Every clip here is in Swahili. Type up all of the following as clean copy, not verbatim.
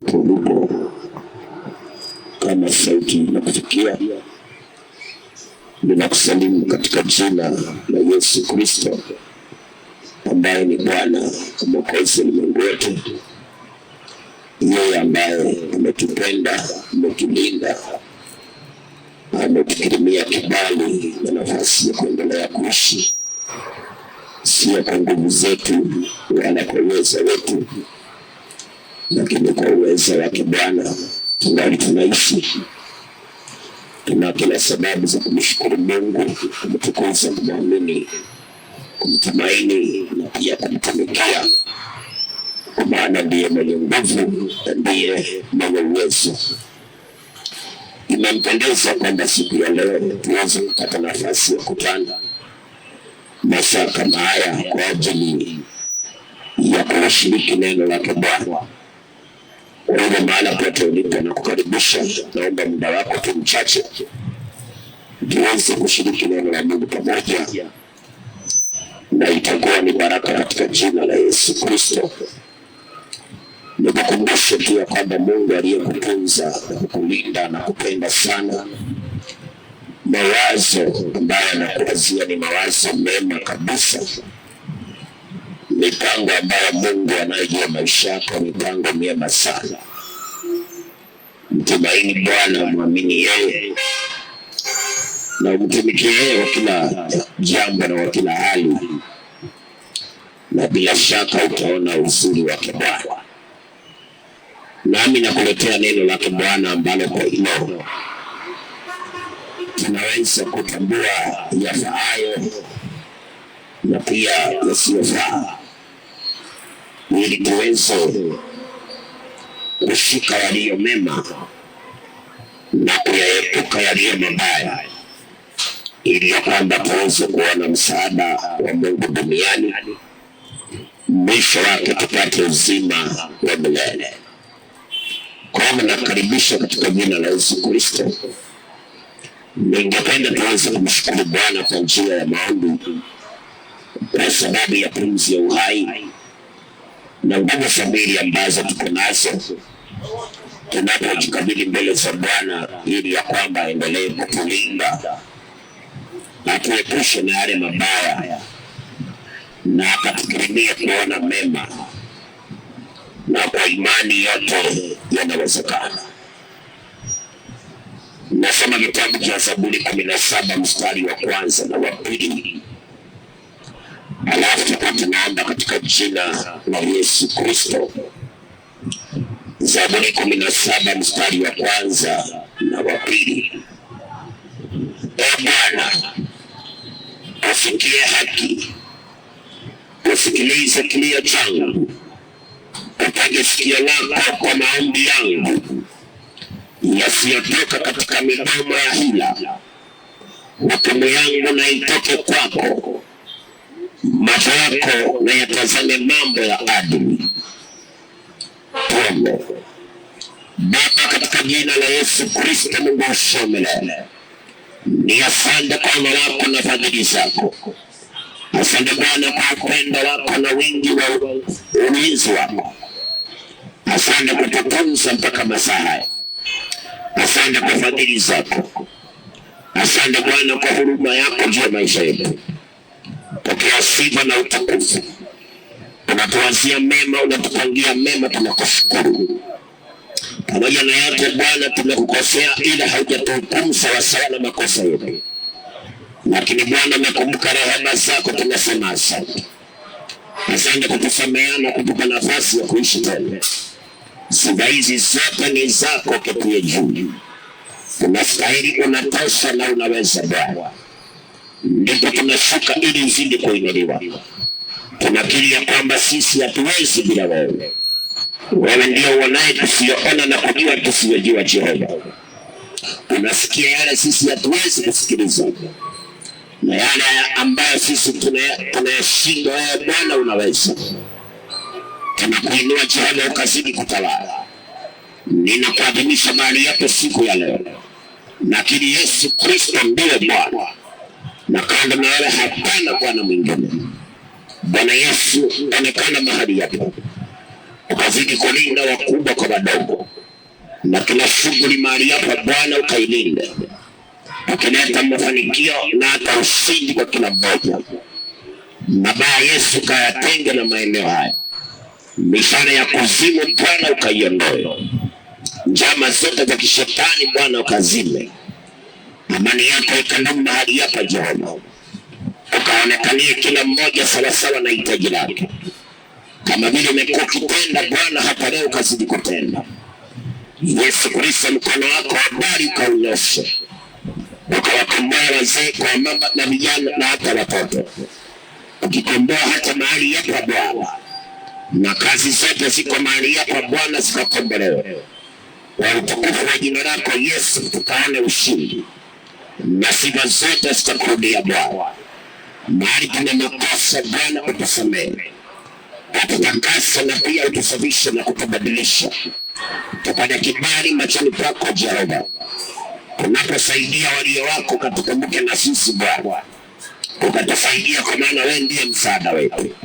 ulipo, kama sauti inakufikia, ninakusalimu katika jina la Yesu Kristo ambaye ni Bwana Mwokozi ulimwengu wote, yeye ambaye ametupenda, ametulinda, ametukirimia kibali na nafasi ya kuendelea kuishi, sio kwa nguvu zetu wala kwa uwezo wetu, lakini kwa uwezo wake Bwana tungali tunaishi. Tuna kila sababu za kumshukuru Mungu, kumtukuza, kumwamini, kumtumaini na pia kumtumikia, kwa maana ndiye mwenye nguvu na ndiye mwenye uwezo. Imempendeza kwamba siku ya leo tuweze kupata nafasi ya kutana masaa kama haya kwa ajili ya kushiriki neno lake Bwana. Kwa hiyo mahala pote ulipo na kukaribisha, naomba muda wako tu mchache tuweze kushiriki neno la Mungu pamoja, na itakuwa ni baraka katika jina la Yesu Kristo. Nikukumbushe pia kwamba Mungu aliyekutunza na kukulinda na kupenda sana, mawazo ambayo anakuwazia ni mawazo mema kabisa. Mipango ambayo Mungu anayojua maisha yako, mipango mema sana. Mtumaini Bwana, mwamini yeye na umtumikie yeye wa kila jambo na wa kila hali, na bila shaka utaona uzuri wake Bwana. Nami nakuletea neno lake Bwana ambalo kwa hilo tunaweza kutambua yafaayo na pia yasiyofaa, ili tuweze kushika yaliyo mema na kuyaepuka yaliyo mabaya, ili kwamba tuweze kuona msaada wa Mungu duniani, mwisho wake tupate uzima wa milele. Kwa hiyo nakaribisha katika jina la Yesu Kristo. Ningependa tuweze kumshukuru Bwana kwa njia ya maombi, kwa sababu ya pumzi ya uhai na nguvu sabiri ambazo tuko nazo tunapojikabili mbele za Bwana, ili ya kwamba aendelee kutulinda, atuepushe na yale mabaya na akatukirimia kuona mema, na kwa imani yote yanawezekana. Nasoma kitabu cha Zaburi 17 mstari wa kwanza na wa pili, alafu tunaomba katika jina la Yesu Kristo. Zaburi 17 mstari wa kwanza na wa pili. Ee Bwana, usikie haki, usikilize kilio changu, upige sikio lako kwa maombi yangu yasiyotoka katika midomo ya hila. Hukumu yangu na itoke kwako, macho yako na yatazame mambo ya adili. Tuombe. Baba, katika jina la Yesu Kristo, Mungu wa milele, ni asante kwa wema wako na fadhili zako. Asante Bwana kwa upendo wako na wingi wa ulinzi wako. Asante kututunza mpaka masaa haya. Asante kwa fadhili zako. Asante Bwana kwa huruma yako juu ya maisha yetu. Pokea sifa na utukufu. Unatuwazia mema, unatupangia mema, tunakushukuru. Pamoja na yote Bwana, tumekukosea ila haujatuhukumu sawasawa na makosa yetu, lakini Bwana umekumbuka rehema zako, tunasema asante. Asante kutusamea na kutupa nafasi ya kuishi tena. Sifa hizi zote ni zako, ketie juu. Unastahili, unatosha na unaweza Bwana. Ndipo tunashuka ili uzidi kuinuliwa. Tunakiri ya kwamba sisi hatuwezi bila wewe. Wewe ndio uonaye tusiyoona na kujua tusiyojua. Jehova, unasikia yale sisi hatuwezi kusikiliza, na yale ambayo sisi tunayashindwa, wewe Bwana unaweza. Tunakuinua Jehova, ukazidi kutawala. Ninakuadhimisha mahali yako siku ya leo, lakini Yesu Kristo ndiye Bwana, na kando na wewe hapana Bwana mwingine. Bwana Yesu, onekana mahali yako. ukazidi kulinda wakubwa kwa wadogo, na kila shughuli mahali hapa Bwana ukailinde, ukileta mafanikio na hata ushindi kwa kila mmoja. Mabaya Yesu kayatenge na maeneo haya, mishale ya kuzimu Bwana ukaiondoe, njama zote za kishetani Bwana ukazime. Amani yako ikadumu mahali hapa Jehova, ukaonekanie kila mmoja sawasawa na hitaji lake, kama vile umekuwa ukitenda Bwana hata leo ukazidi kutenda. Yesu Kristo, mkono wako habari ukaunyoshe, ukawakomboa wazee kwa mama na vijana na hata watoto, ukikomboa hata mahali hapa Bwana, na kazi zote ziko mahali hapa Bwana zikakombolewe kwa utukufu wa jina lako Yesu. Tukaone ushindi na sifa zote zitakurudia Bwana. Mahali kuna makosa Bwana utusamehe, ututakase na pia utusafishe na kutubadilisha, tupate kibali machoni pako Jehova. Unaposaidia walio wako katukumbuke na sisi Bwana, ukatusaidia kwa maana wewe ndiye msaada wetu.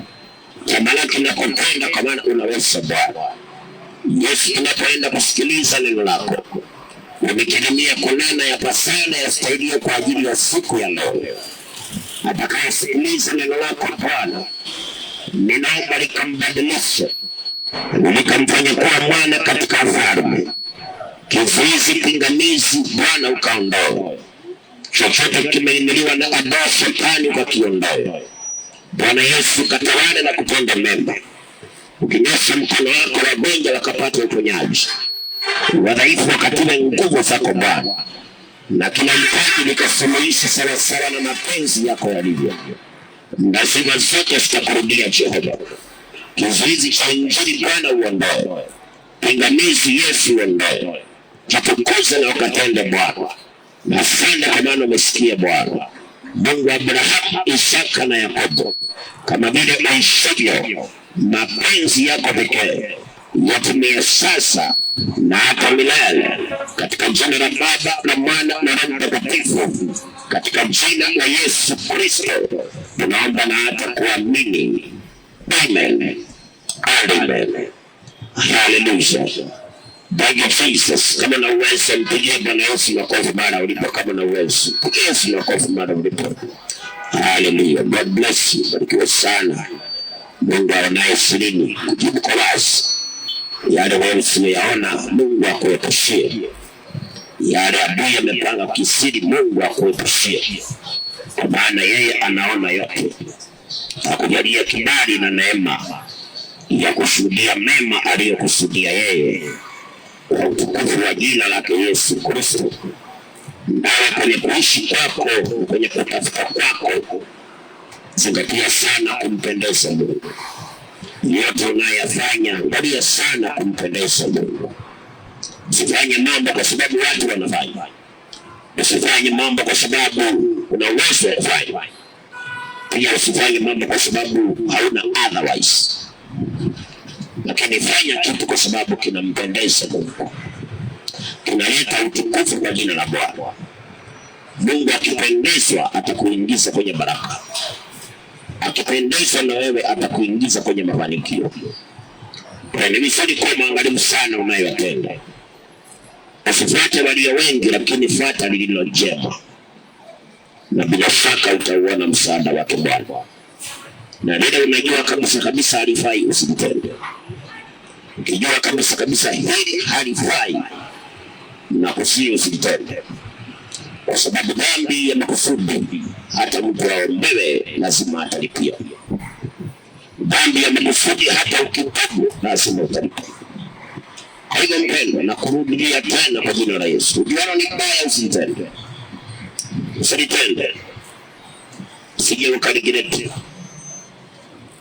Tamalaki na kupenda kwa maana unaweza Bwana. Yesu, tunapoenda kusikiliza neno lako, umekirimia kunena ya pasana ya stahilio kwa ajili ya siku ya leo. Atakayesikiliza neno lako Bwana, ninaomba likambadilishe, likamfanya kuwa mwana katika ufalme. Kizuizi pingamizi Bwana ukaondoe, chochote kimeinuliwa na adui shetani ukakiondoe. Bwana Yesu, katawale na kutenda mema, ukinyosha mkono wako wagonjwa wakapata uponyaji, wadhaifu wakatiwe nguvu zako Bwana, na kila hitaji likasuluhisha sawasawa na mapenzi yako yalivyo, na sifa zote zitakurudia Jehova. Kizuizi cha injili Bwana uondoe, pingamizi Yesu uondoe, jitukuze na ukatende Bwana. Na asante kwa maana umesikia Bwana, Mungu wa Abrahamu, Isaka na Yakobo, kama vile uishivyo mapenzi yako pekee yatimie sasa na hata milele, katika jina la Baba na Mwana na Roho Mtakatifu, katika jina la Yesu Kristo tunaomba na hata kuamini. Amen. Amen. Hallelujah. Thank you Jesus. Kama na uwezo mpigie Bwana Yesu makofi mara ulipo. Kama na uwezo mpigie Yesu makofi mara ulipo. Hallelujah. God bless you. Barikiwa sana. Mungu aonaye sirini kujibu kwa wazi. Yale wewe usiyoyaona Mungu akuepushie. Yale adui amepanga kisiri Mungu akuepushie, kwa maana yeye anaona yote. Akujalie kibali na neema ya kushuhudia mema aliyokusudia yeye, kwa utukufu wa jina lake Yesu Kristo. Nawe kwenye kuishi kwako, kwenye kutafuta kwako, zingatia sana kumpendeza Mungu. Yote unayofanya angalia sana kumpendeza Mungu. Usifanye mambo kwa sababu watu wanafanya, usifanye mambo kwa sababu una uwezo wa kufanya, pia usifanye mambo kwa sababu hauna otherwise, lakini fanya kitu kwa sababu kinampendeza Mungu, kinaleta utukufu kwa jina la Bwana. Mungu akipendezwa atakuingiza kwenye baraka, akipendezwa na wewe atakuingiza kwenye mafanikio. Ni vizuri kuwa mwangalifu sana unayotenda. Usifuate walio wengi, lakini fuata lililo jema, na bila shaka utauona msaada wake Bwana. Na lile unajua kabisa halifai usitende. Ukijua kabisa hili halifai, na kusihi usitende, kwa sababu dhambi ya makusudi hata mtu aombewe lazima atalipia. Dhambi ya makusudi hata ukitubu lazima utalipia. Kwa hivyo mpendwa, na kurudia tena kwa jina la Yesu, ukiona ni baya usitende. Usitende. Usije ukaligirete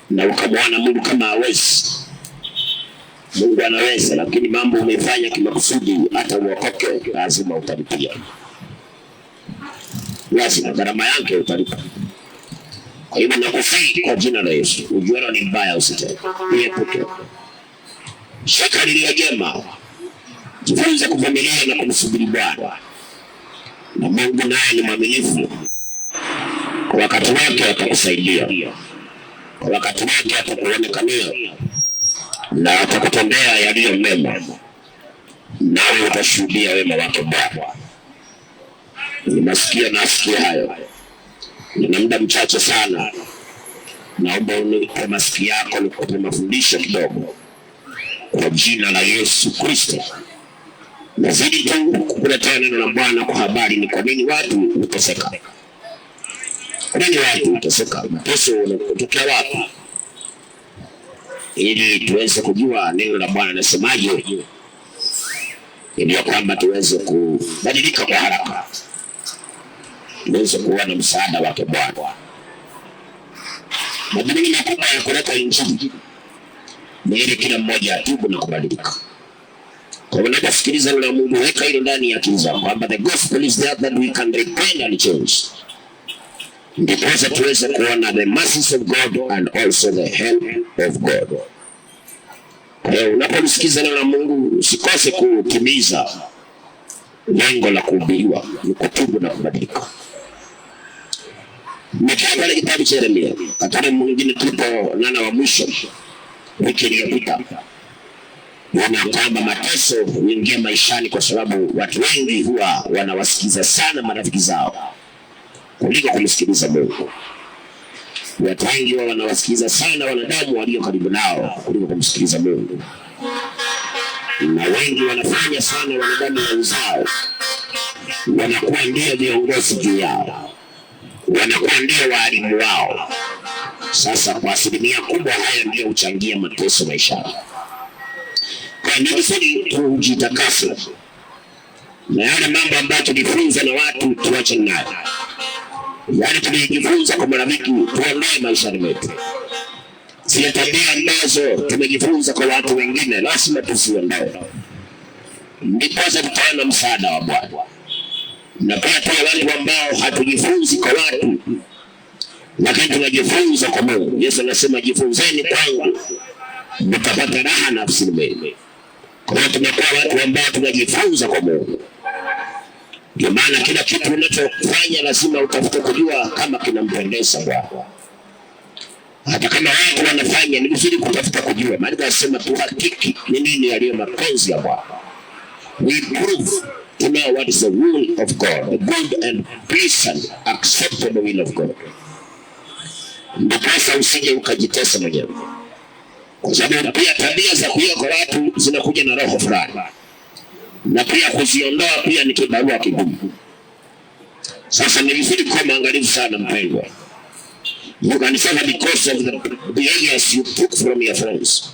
na ukamwona Mungu kama hawezi. Mungu anaweza, lakini mambo umefanya kimakusudi hata uokoke lazima utalipia. Lazima gharama yake utalipa. Kwa hivyo nakusihi kwa jina la Yesu, ukiona ni baya usitende. Epuke. Shaka lililo jema. Jifunze kuvumilia na kumsubiri Bwana. Na Mungu naye ni mwaminifu. Kwa wakati wake atakusaidia. Kwa wakati wake atakuonekania. na atakutendea yaliyo mema, nawe utashuhudia wema wake Bwana. Nasikia hayo. Nina muda mchache sana, naomba unipe masikio yako nikupe mafundisho kidogo kwa jina la Yesu Kristo. Nazidi tu kukuletea neno la Bwana kwa habari ni kwa nini watu huteseka. Kwa nini watu huteseka? Mateso yanatokea wapi? Ili tuweze kujua neno la Bwana linasemaje, ili kwamba tuweze kubadilika kwa haraka, tuweze kuwa na msaada wake Bwana. Madhumuni makubwa ya kuleta injili ni ili kila mmoja atubu na kubadilika. Kwa unaposikiliza neno la Mungu, weka ile ndani ya akili zako kwamba the gospel is there that we can repent and change. Ndiposa tuweze kuona the mercies of God and also the help of God. Kwa hiyo unaposikiliza neno la Mungu, usikose kutimiza lengo la kuhubiriwa, ni kutubu na kubadilika. Nikiangalia pale kitabu cha Yeremia, wakati mwingine tulipo nana wa mwisho wiki iliyopita, naona kwamba mateso huingia maishani kwa sababu watu wengi huwa wanawasikiza sana marafiki zao kuliko kumsikiliza Mungu. Watu wengi huwa wanawasikiza sana wanadamu walio karibu nao kuliko kumsikiliza Mungu. Na wengi wanafanya sana wanadamu wenzao, wanakuwa ndio viongozi juu yao, wanakuwa ndio walimu wao. Sasa kwa asilimia kubwa haya ndio huchangia mateso maishani. Kwa nini sisi tujitakase na yale mambo ambayo tulifunza na watu tuache nayo? Yaani tulijifunza kwa marafiki tuondoe maishani mwetu. Zile tabia ambazo tumejifunza kwa watu wengine lazima tusiondoe. Ndipo tutaona msaada wa Bwana. Na pia tuna wale ambao hatujifunzi kwa watu, lakini tunajifunza kwa Mungu. Yesu anasema jifunzeni kwangu mtapata raha nafsini mwenu. Kwa hiyo tumekuwa watu ambao tunajifunza kwa Mungu. Ndio maana kila kitu unachofanya lazima utafute kujua kama kinampendeza Bwana. Hata kama watu wanafanya, ni vizuri kutafuta kujua. Maana anasema tuhakiki ni nini yaliyo mapenzi ya Bwana. We prove to know what is the will of God, the good and pleasant, acceptable will of God. Ndipasa usije ukajitesa mwenyewe. Kwa sababu pia tabia za kuiga kwa watu zinakuja na roho fulani. Na pia kuziondoa pia ni kibarua kigumu. Sasa ni vizuri kuwa mwangalifu sana mpendwa. You can suffer because of the behaviors you took from your friends.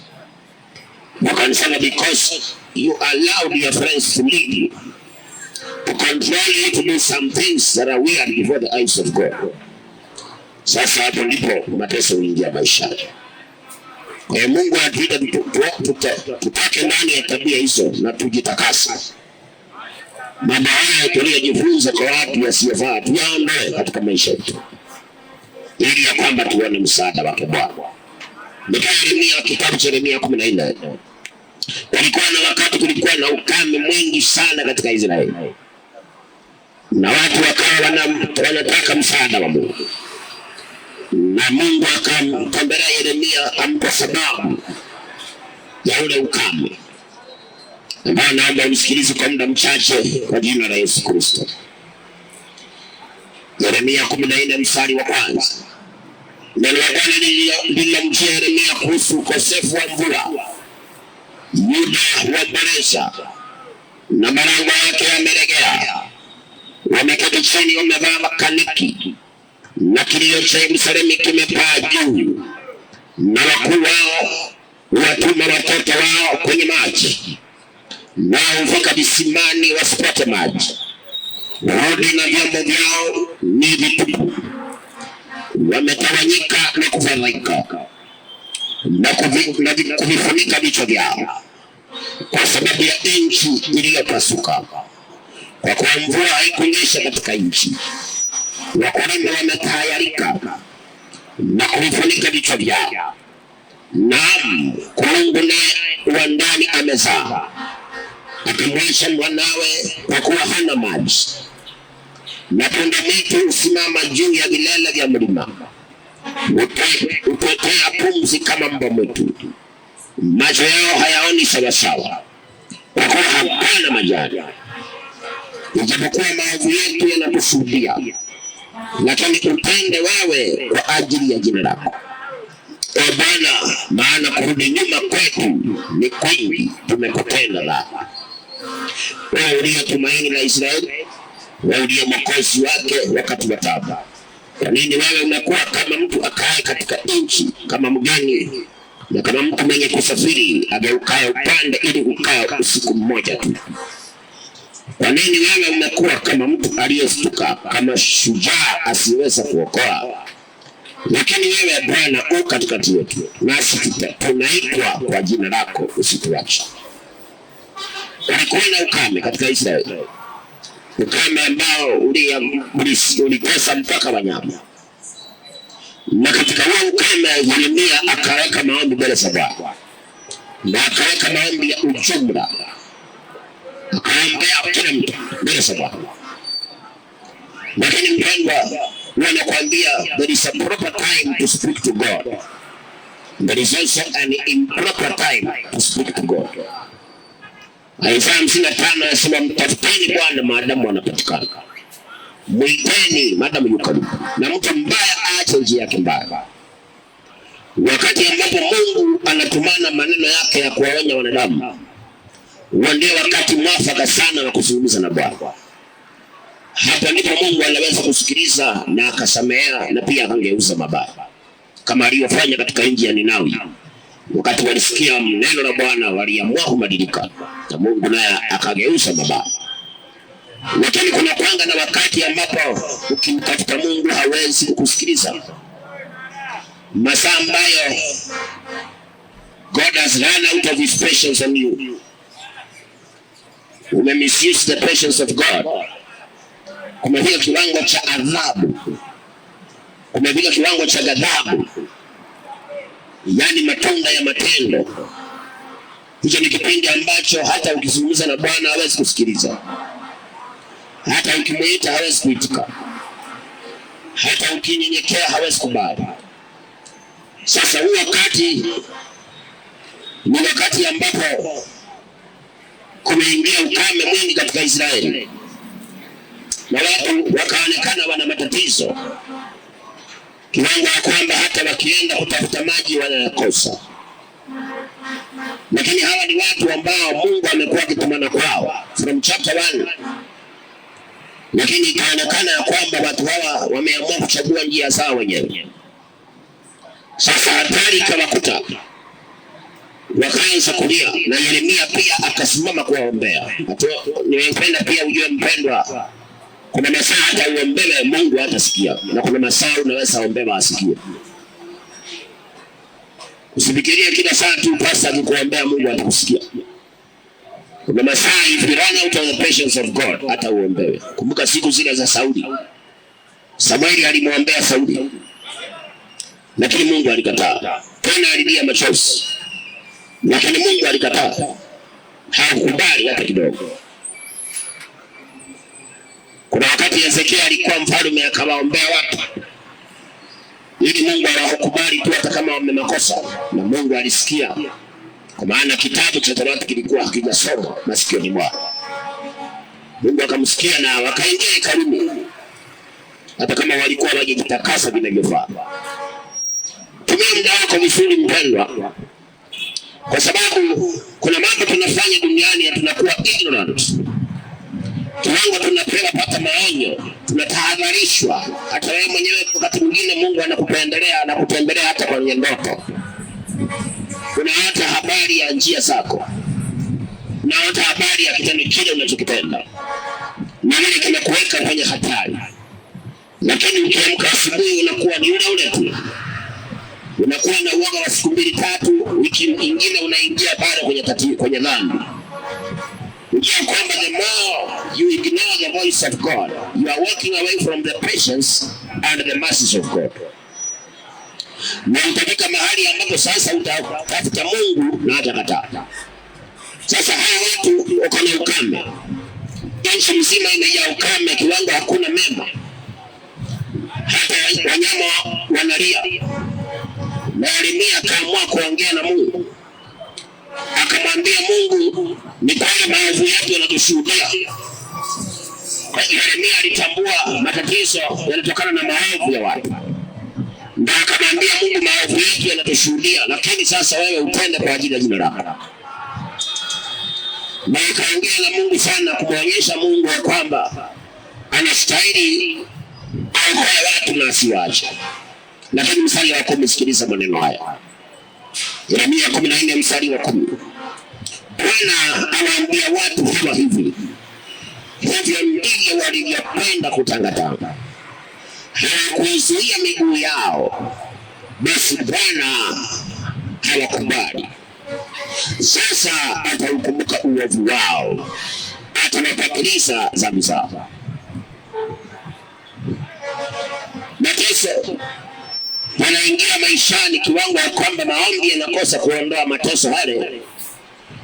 You can suffer because you allowed your friends to lead you, to control you to do some things that are weird before the eyes of God. Sasa hapo ndipo mateso huingia maishani. Kwa hiyo Mungu anatuita tutake ndani ya tabia hizo na tujitakase. Mambo haya tuliyojifunza kwa watu yasiyofaa tuyaondoe katika maisha yetu, ili ya kwamba tuone msaada wake Bwana. Yeremia, kitabu cha Yeremia 14. Kulikuwa na wakati kulikuwa na ukame mwingi sana katika Israeli, na watu wakawa wanataka msaada wa Mungu. Na Mungu akamtembelea Yeremia ampa sababu ya ule ukame, ambao naomba unisikilize kwa muda mchache kwa jina la Yesu Kristo. Yeremia 14 mstari wa kwanza. Neno la Bwana lililomjia Yeremia kuhusu ukosefu wa mvua. Yuda waomboleza na malango yake yamelegea, wameketi chini wamevaa makaniki, na kilio cha Yerusalemu kimepaa juu, na wakuu wao watuma watoto wao kwenye maji, nao hufika visimani wasipate maji. Rodi na vyombo vyao ni vitupu, wametawanyika na kufadhaika na kuvifunika vichwa vyao kwa sababu ya nchi iliyopasuka, kwa kuwa mvua haikunyesha katika nchi. Wakulima wametahayarika na kuvifunika vichwa vyao. Naam, Mungu naye wa ndani amezaa, akamwacha mwanawe kwa kuwa hana maji. Na punda-mwitu husimama juu ya vilele vya mlima, hutotea pumzi kama mbwa mwitu. macho yao hayaoni sawasawa, kwa kuwa hapana majani. Ijapokuwa maovu yetu yanatushuhudia, lakini utende wewe kwa ajili ya jina lako, O Bwana, maana kurudi nyuma kwetu ni kwingi, tumekutenda dhambi. Wewe uliye tumaini la Israeli, wewe uliye mwokozi wake wakati wa taabu, kwa nini wewe unakuwa kama mtu akae katika nchi, kama mgeni na kama mtu mwenye kusafiri ageukaye upande ili ukae usiku mmoja tu? Kwa nini wewe umekuwa kama mtu aliyestuka, kama shujaa asiyeweza kuokoa? Lakini wewe Bwana u katikati yetu, nasi tunaitwa kwa jina lako, usituache. Kulikuwa na ukame katika Israeli, ukame ambao ulitesa mpaka wanyama. Na katika huo ukame Yeremia akaweka maombi mbele za Bwana, na akaweka maombi ya ujumla, akaombea kila mtu mbele za Bwana. Lakini mpendwa, wanakuambia there is a proper time to speak to God. There is also an improper time to speak to God. Isaya 55 anasema, mtafuteni Bwana maadamu anapatikana, mwiteni maadamu yuko karibu, na mtu mbaya aache njia yake mbaya. Wakati ambapo Mungu anatumana maneno yake ya kuwaonya wanadamu, ndio wakati mwafaka sana wa kuzungumza na Bwana. Hapa ndipo Mungu anaweza kusikiliza na akasamea na pia akangeuza mabaya, kama aliyofanya katika nchi ya Ninawi. Wakati walisikia neno la Bwana waliamua kubadilika, na Mungu naye akageuza mabaya. Lakini kuna kwanga na wakati ambapo ukimtafuta Mungu hawezi kukusikiliza. Masaa ambayo God has run out of his patience on you. Misuse the patience of God. Kumefika kiwango cha adhabu, kumefika kiwango cha ghadhabu, yani matunda ya matendo. Hicho ni kipindi ambacho hata ukizungumza na Bwana hawezi kusikiliza, hata ukimuita hawezi kuitika, hata ukinyenyekea hawezi kubali. Sasa huu wakati ni wakati ambapo kumeingia ukame mwingi katika Israeli, na watu wakaonekana wana matatizo, kiwango ya kwamba hata wakienda kutafuta maji wanayakosa. Lakini hawa ni watu ambao Mungu amekuwa akitumana kwao from chapter 1. Lakini ikaonekana ya kwamba watu hawa wameamua kuchagua njia zao wenyewe. Sasa hatari ikawakuta, wakaanza kulia, na Yeremia pia akasimama kuwaombea. Nimependa pia ujue mpendwa, kuna masaa hata uombewe Mungu hatasikia, na kuna masaa unaweza ombewa asikie. Usifikirie kila saa tu pasta akikuombea Mungu atakusikia. Kuna masaa if you run out of the patience of God hata uombewe. Kumbuka siku zile za Sauli, Samueli alimwombea Sauli, lakini Mungu alikataa. Tena alilia machozi, lakini Mungu alikataa, hakukubali hata kidogo. Kuna wakati Hezekia alikuwa mfalme akawaombea watu ili Mungu awakubali tu hata kama wamemakosa, na Mungu alisikia, kwa maana kitabu cha Torati kilikuwa hakijasomwa masikioni mwao. Mungu akamsikia na wakaingia hekaluni, hata kama walikuwa wajitakasa vinavyofaa. Tumia muda wako vizuri mpendwa, kwa sababu kuna mambo tunafanya duniani ya tunakuwa ignorant. Kiwango tunapewa pata maonyo, tunatahadharishwa. Hata wewe mwenyewe wakati mwingine Mungu anakupendelea, anakutembelea hata kwenye ndoto. Kuna hata habari ya njia zako, na hata habari ya kitendo kile unachokitenda, na nini kinakuweka kwenye hatari. Lakini ukiamka asubuhi unakuwa ni ule tu, unakuwa na uoga wa siku 2-3, wiki nyingine unaingia bado kwenye dhambi. Ujua kwamba the more you ignore the voice of God, you are walking away from the patience and the mercies of God. Na utafika mahali ambapo sasa utatafuta Mungu na atakataa. Sasa hawa watu wako na ukame, nchi mzima imejaa ukame, kiwango hakuna mema, hata wanyama wanalia. Na Yeremia akaamua kuongea na Mungu, akamwambia Mungu, ni kweli maovu yetu yanatushuhudia. Kwa hiyo Yeremia alitambua matatizo yanatokana na maovu ya watu. Ndio akamwambia Mungu, maovu yetu yanatushuhudia, lakini sasa wewe utende kwa ajili ya jina lako. Na akaongea na Mungu sana kumwonyesha Mungu kwamba anastahili aokoe watu na asiwache. Lakini mstari wa 10, sikiliza maneno haya. Yeremia 14 mstari wa 10. Bwana anaambia watu hawa hivi: hivyo ndivyo walivyopenda kutangatanga, hawakuizuia miguu yao, basi Bwana hawakubali. Sasa ataukumbuka uovu wao, atawapatiliza dhambi zao. Mateso yanaingia maishani kiwango ya kwamba maombi yanakosa kuondoa mateso yale,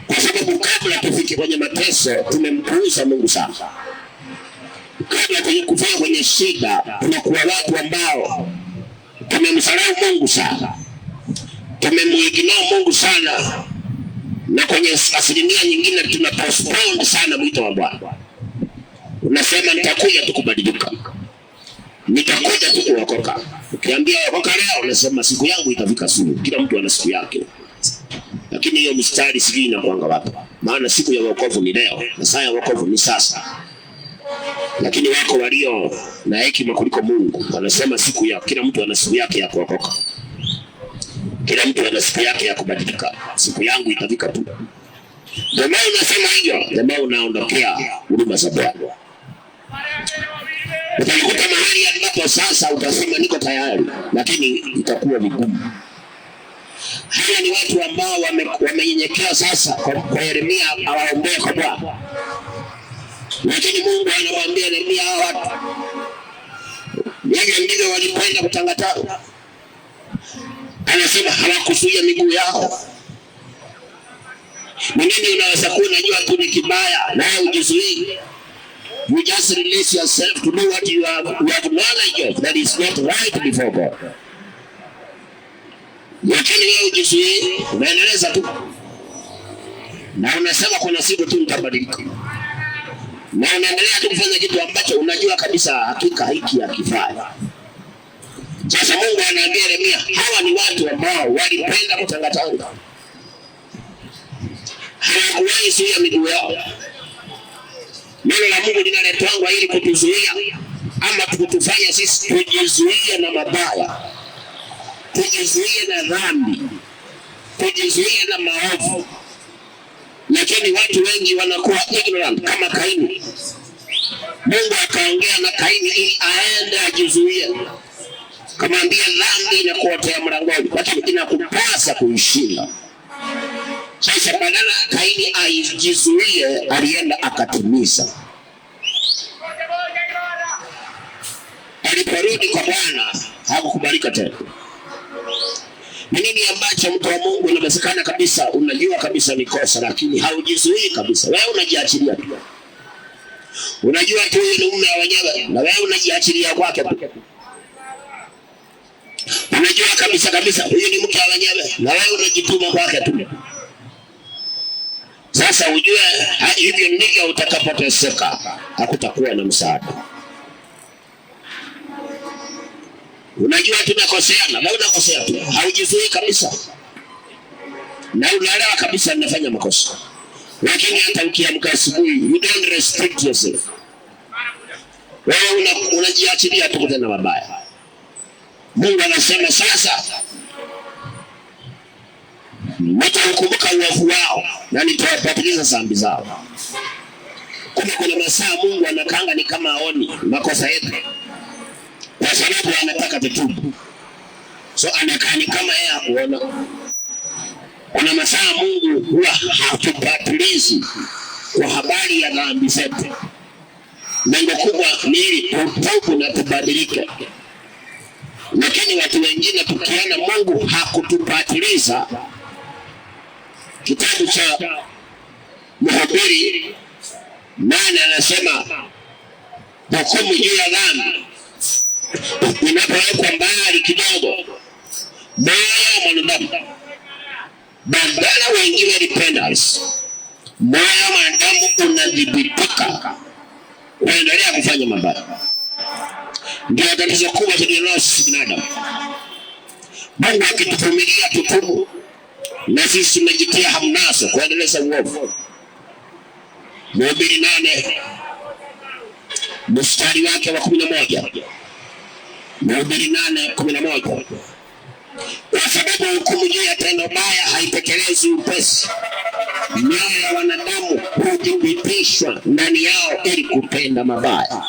kwa sababu kabla tufike kwenye mateso tumempuuza Mungu sana. Kabla kufika kwenye shida tunakuwa watu ambao tumemsahau Mungu sana, tumemuignore Mungu sana, na kwenye asilimia nyingine tuna postpone sana mwito wa Bwana. Unasema nitakuja tu kubadilika, nitakuja tu kuokoka. Ukiambia okoka leo, unasema siku yangu itafika siku. Kila mtu ana siku yake. Lakini hiyo mstari sijui inakuanga wapi. Maana siku ya wokovu ni leo, na saa ya wokovu ni sasa. Lakini wako walio na hekima kuliko Mungu wanasema siku ya kila mtu ana siku yake ya kuokoka. Kila mtu ana siku yake ya kubadilika. Siku yangu itafika tu. Ndio maana unasema hivyo, ndio maana unaondokea huduma za Bwana. Utalikuta mahali ambapo sasa utasema niko tayari, lakini itakuwa vigumu. Hawa ni watu ambao wamenyenyekea sasa kwa Yeremia awaombee kwa Bwana. Lakini Mungu anamwambia Yeremia, hawa watu hivyo ndivyo walipenda kutangatanga. Anasema hawakuzuia miguu yao. Ni nini unaweza kuwa unajua tu ni kibaya na ujizuie? You just release yourself to do what you have knowledge of that is not right before God. Lakini wewe ujizuie, unaendeleza tu. Na unasema kuna siku tu nitabadilika. Na unaendelea tu kufanya kitu ambacho unajua kabisa hakika hiki hakifai. Sasa Mungu anaambia Yeremia, hawa ni watu ambao walipenda kutangatanga. Hawakuwahi zuia miguu yao. Neno la Mungu linaletwangwa ili kutuzuia ama kutufanya sisi tujizuie na mabaya, tujizuie na dhambi, tujizuie na maovu. Lakini watu wengi wanakuwa ignorant kama Kaini. Mungu akaongea na Kaini ili aende ajizuie. Kamwambia dhambi inakuotea mlangoni, lakini inakupasa kuishinda. Sasa badala Kaini ajizuie, alienda akatimiza. Aliporudi kwa Bwana hakukubalika tena. Ni nini ambacho mtu wa Mungu inawezekana kabisa, unajua kabisa ni kosa, lakini haujizuii kabisa. Wewe unajiachilia tu. Unajua tu yule mume wa wenyewe, na wewe unajiachilia kwake tu. Unajua kabisa huyu ni mke wa wenyewe, na wewe unajituma kwake tu. Sasa ujue hivyo ndivyo utakapoteseka, hakutakuwa na msaada. Unajua tunakosea na wewe unakosea tu, haujizuii kabisa. Na unaelewa kabisa unafanya makosa. Lakini hata ukiamka asubuhi, you don't restrict yourself. Wewe unajiachilia tu kutenda mabaya. Mungu anasema sasa nitakumbuka uovu wao na nitawapatiliza dhambi zao. Kuna masaa Mungu anakanga ni kama aoni makosa yetu, kwa sababu anataka tutubu. So anakaa ni kama yeye hakuona. Kuna masaa Mungu huwa hatupatilizi kwa habari ya dhambi zetu. Lengo kubwa ni ili tutubu na tubadilike. Lakini watu wengine tukiona Mungu hakutupatiliza, kitabu cha Mhubiri 8 anasema hukumu juu ya dhambi inapowekwa mbali kidogo, moyo wa mwanadamu badala wengine repentance, moyo wa mwanadamu unadhibitika kuendelea kufanya mabaya. Ndio tatizo kubwa tulilonalo sisi binadamu. Mungu akituvumilia tutubu, na sisi tumejitia hamnaso kuendeleza uovu. Mhubiri 8 mstari wake wa 11. Mhubiri 8:11. Kwa sababu hukumu juu ya tendo baya haitekelezi upesi, mioyo ya wanadamu hudhibitishwa ndani yao ili kupenda mabaya.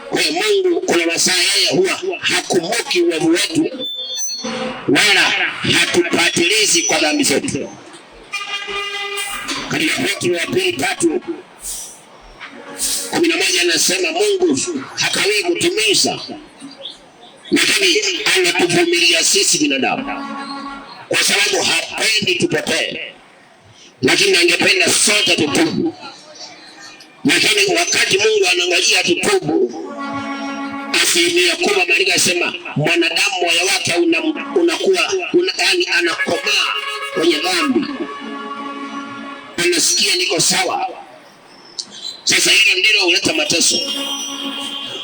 Kwa Mungu kuna masaa yeye huwa hakumbuki uovu wetu, wala hatupatilizi kwa dhambi zetu. Katika Petro wa pili 3:11 anasema Mungu hakawii kutimiza, lakini anatuvumilia sisi binadamu, kwa sababu hapendi tupotee, lakini angependa sote tutubu. Lakini wakati Mungu anaangalia tutubu, 10% Maandiko yanasema mwanadamu moyo wake unakuwa yani anakomaa kwenye dhambi, anasikia niko sawa. Sasa hilo ndilo huleta mateso.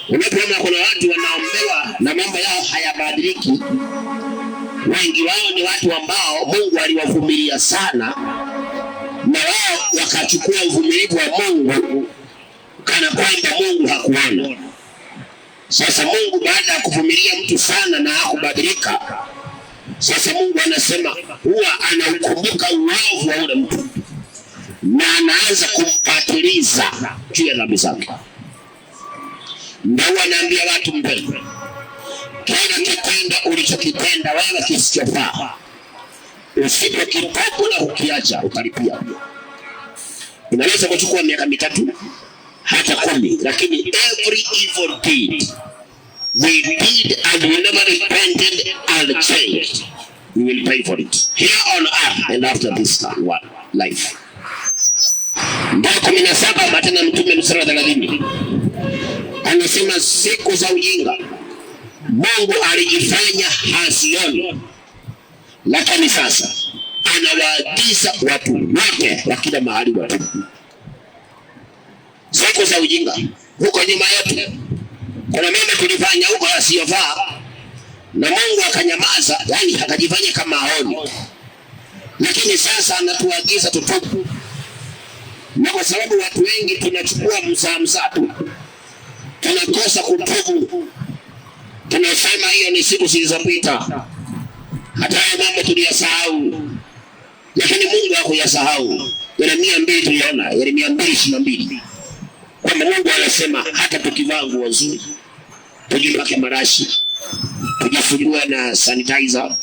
Unapoona kuna watu wanaombewa na mambo yao hayabadiliki, wengi wao ni watu ambao Mungu aliwavumilia sana, na wao wakachukua uvumilivu wa Mungu kana kwamba Mungu hakuona. Sasa Mungu baada ya kuvumilia mtu sana na hakubadilika, sasa Mungu anasema huwa anaukumbuka uovu wa ule mtu na anaanza kumpatiliza juu ya dhambi zake. Ndio anaambia watu mpendwa, kila kitendo ulichokitenda wewe kisichofaa, usipokitubu na kukiacha utalipia. Inaweza kuchukua miaka 3 hata 10, lakini every evil deed we did and we never repented and changed, we will pay for it here on earth and after this life. Ndio 17 Matendo Mtume mstari wa 30 anasema siku za ujinga Mungu alijifanya hasioni, lakini sasa anawaagiza watu wote wa kila mahali watubu. Siku za ujinga huko nyuma yetu kuna mambo tulifanya huko yasiyofaa, na Mungu akanyamaza, yani akajifanya kama haoni. Lakini sasa anatuagiza tutubu. Na kwa sababu watu wengi tunachukua msaa tu, tunakosa kutubu, tunasema hiyo ni siku zilizopita, hata mambo tuliyasahau. Lakini Mungu hakuyasahau. Yeremia 2 tuliona, Yeremia 2:22, kwamba Mungu anasema hata tukivaa nguo nzuri, tujipake marashi, tujifungue na sanitizer,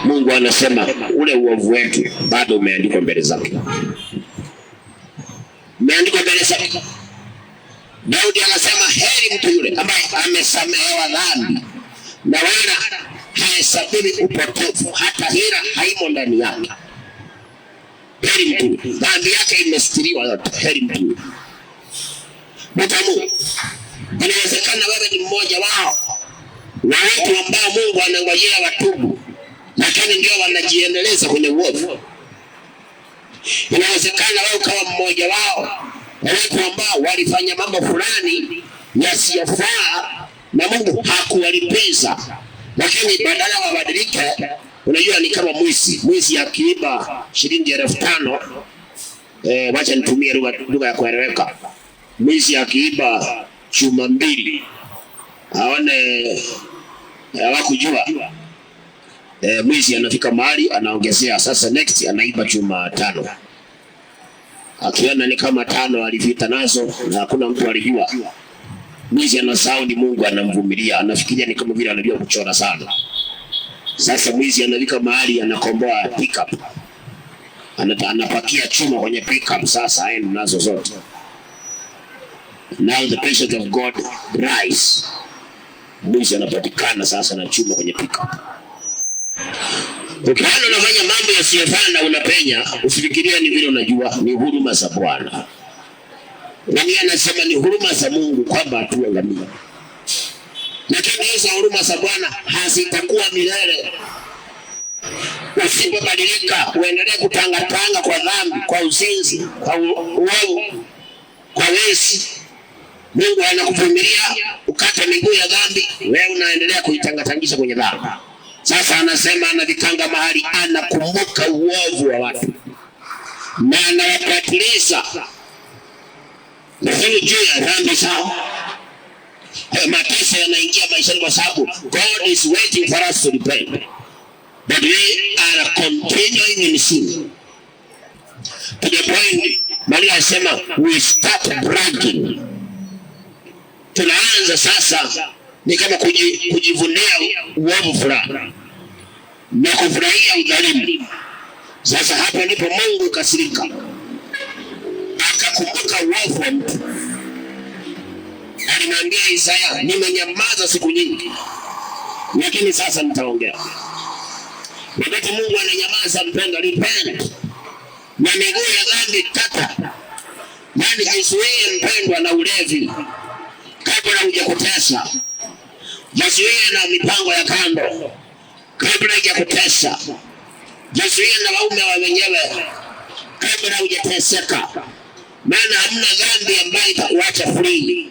Mungu anasema ule uovu wetu bado umeandikwa mbele zake. Umeandikwa mbele zake. Daudi anasema heri mtu yule ambaye amesamehewa dhambi na wala hahesabiwi upotevu, hata hila haimo ndani yake. Heri mtu dhambi yake imestiriwa yote. Heri mtu. Mtamu, inawezekana wewe ni mmoja wao wa watu ambao Mungu anangojea watubu, lakini ndio wanajiendeleza kwenye uovu. Inawezekana wewe ukawa mmoja wao wa watu ambao walifanya mambo fulani yasiyofaa na Mungu hakuwalipiza, lakini badala wabadilike. Unajua ni kama mwizi akiiba shilingi 5,000, wacha nitumie lugha ya kueleweka. Mwizi akiiba chuma 2, aone hawakujua, mwizi anafika mahali anaongezea, sasa next anaiba chuma 5. Akiona ni kama 5 alivita nazo na hakuna mtu alijua, mwizi anasahau ni Mungu anamvumilia, anafikiria ni kama vile anajua kuchora sana. Sasa mwizi anafika mahali anakomboa pickup, anapakia chuma kwenye pickup, sasa aende nazo zote. Now the patience of God rise. Mwizi anapatikana sasa na chuma kwenye pickup. Ukiona unafanya mambo yasiyofaa na unapenya, usifikirie ni vile unajua, ni huruma za Bwana. Nani anasema ni huruma za Mungu kwamba atuangamie. Lakini hizo huruma za Bwana hazitakuwa milele. Usipobadilika uendelee kutangatanga kwa dhambi, kwa uzinzi, kwa uovu, kwa wezi, Mungu anakuvumilia ukate miguu ya dhambi, wewe unaendelea kuitangatangisha kwenye dhambi. Sasa anasema anavikanga mahali, anakumbuka uovu wa watu na anawapatiliza lakini juu ya dhambi zao. Mateso yanaingia maishani kwa sababu God is waiting for us to repent, but we are continuing in sin to the point Maria asema we start bragging. Tunaanza sasa ni kama kujivunia uovu fulani na kufurahia udhalimu. Sasa hapa ndipo Mungu kasirika, akakumbuka uovu wa mtu. Alimwambia Isaya, nimenyamaza siku nyingi, lakini sasa nitaongea. Wakati Mungu ananyamaza, mpendwa, repent na miguu ya dhambi kata. Nani jizuie mpendwa na ulevi kabla hujakutesa. Jizuie na mipango ya kando kabla hujakutesa. Jizuie na waume wa wenyewe kabla hujateseka. Maana hamna dhambi ambayo itakuacha free.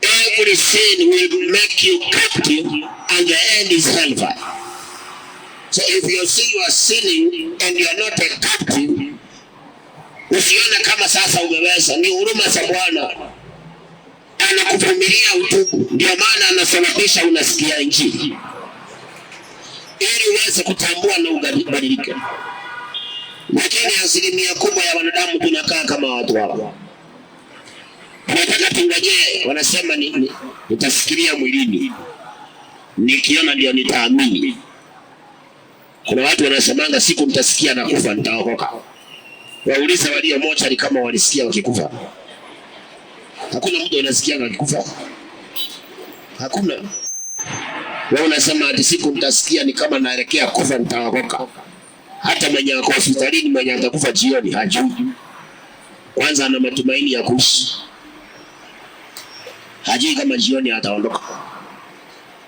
Every sin will make you captive and the end is hellfire. So if you see you are sinning and you are not a captive, usione kama sasa umeweza. Ni huruma za Bwana, anakuvumilia utubu. Ndio maana anasababisha unasikia Injili ili uweze kutambua na ubadilike. Lakini asilimia kubwa ya wanadamu tunakaa kama watu hawa. Wanataka tungaje, wanasema nitasikilia mwilini, nikiona ndio nitaamini. Kuna watu wanasemanga siku mtasikia na kufa nitaokoka. Waulize walio mochari kama walisikia wakikufa. Hakuna mtu anasikia wakikufa. Hakuna. Wewe unasema ati siku mtasikia ni kama naelekea kufa nitaokoka. Hata mwenye ako hospitalini mwenye atakufa jioni hajui. Kwanza ana matumaini ya kuishi, hajui kama jioni ataondoka.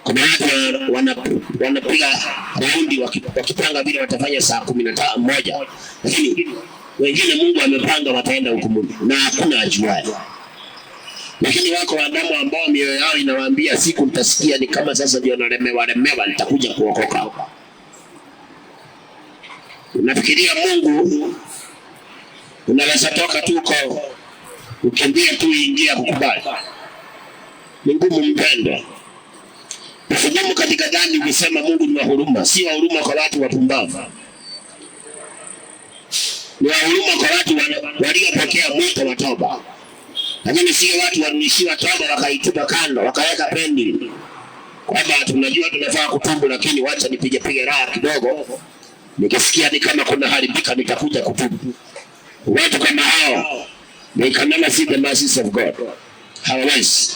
Kuna watu wanapiga raundi wakipanga vile watafanya saa 11, lakini wengine Mungu amepanga wataenda hukumuni na hakuna ajuaye. Lakini wako wanadamu ambao mioyo yao inawaambia siku mtasikia ni kama sasa ndio nalemewa nitakuja kuokoka. Unafikiria Mungu unaweza toka tu uko ukimbia tu ingia kukubali? Ni ngumu mpendwa. Usijumu katika dhambi ukisema Mungu ni wa huruma. Si wa huruma kwa watu wapumbavu, ni wa huruma kwa watu waliopokea mwito wa toba. Lakini sio watu warudishiwa toba wakaitupa kando wakaweka pending kwamba tunajua tunafaa kutubu, lakini wacha nipige raha kidogo, nikisikia ni kama kuna haribika nitakuja kutubu. Watu kama hao they can never see the mercies of God. Hawezi.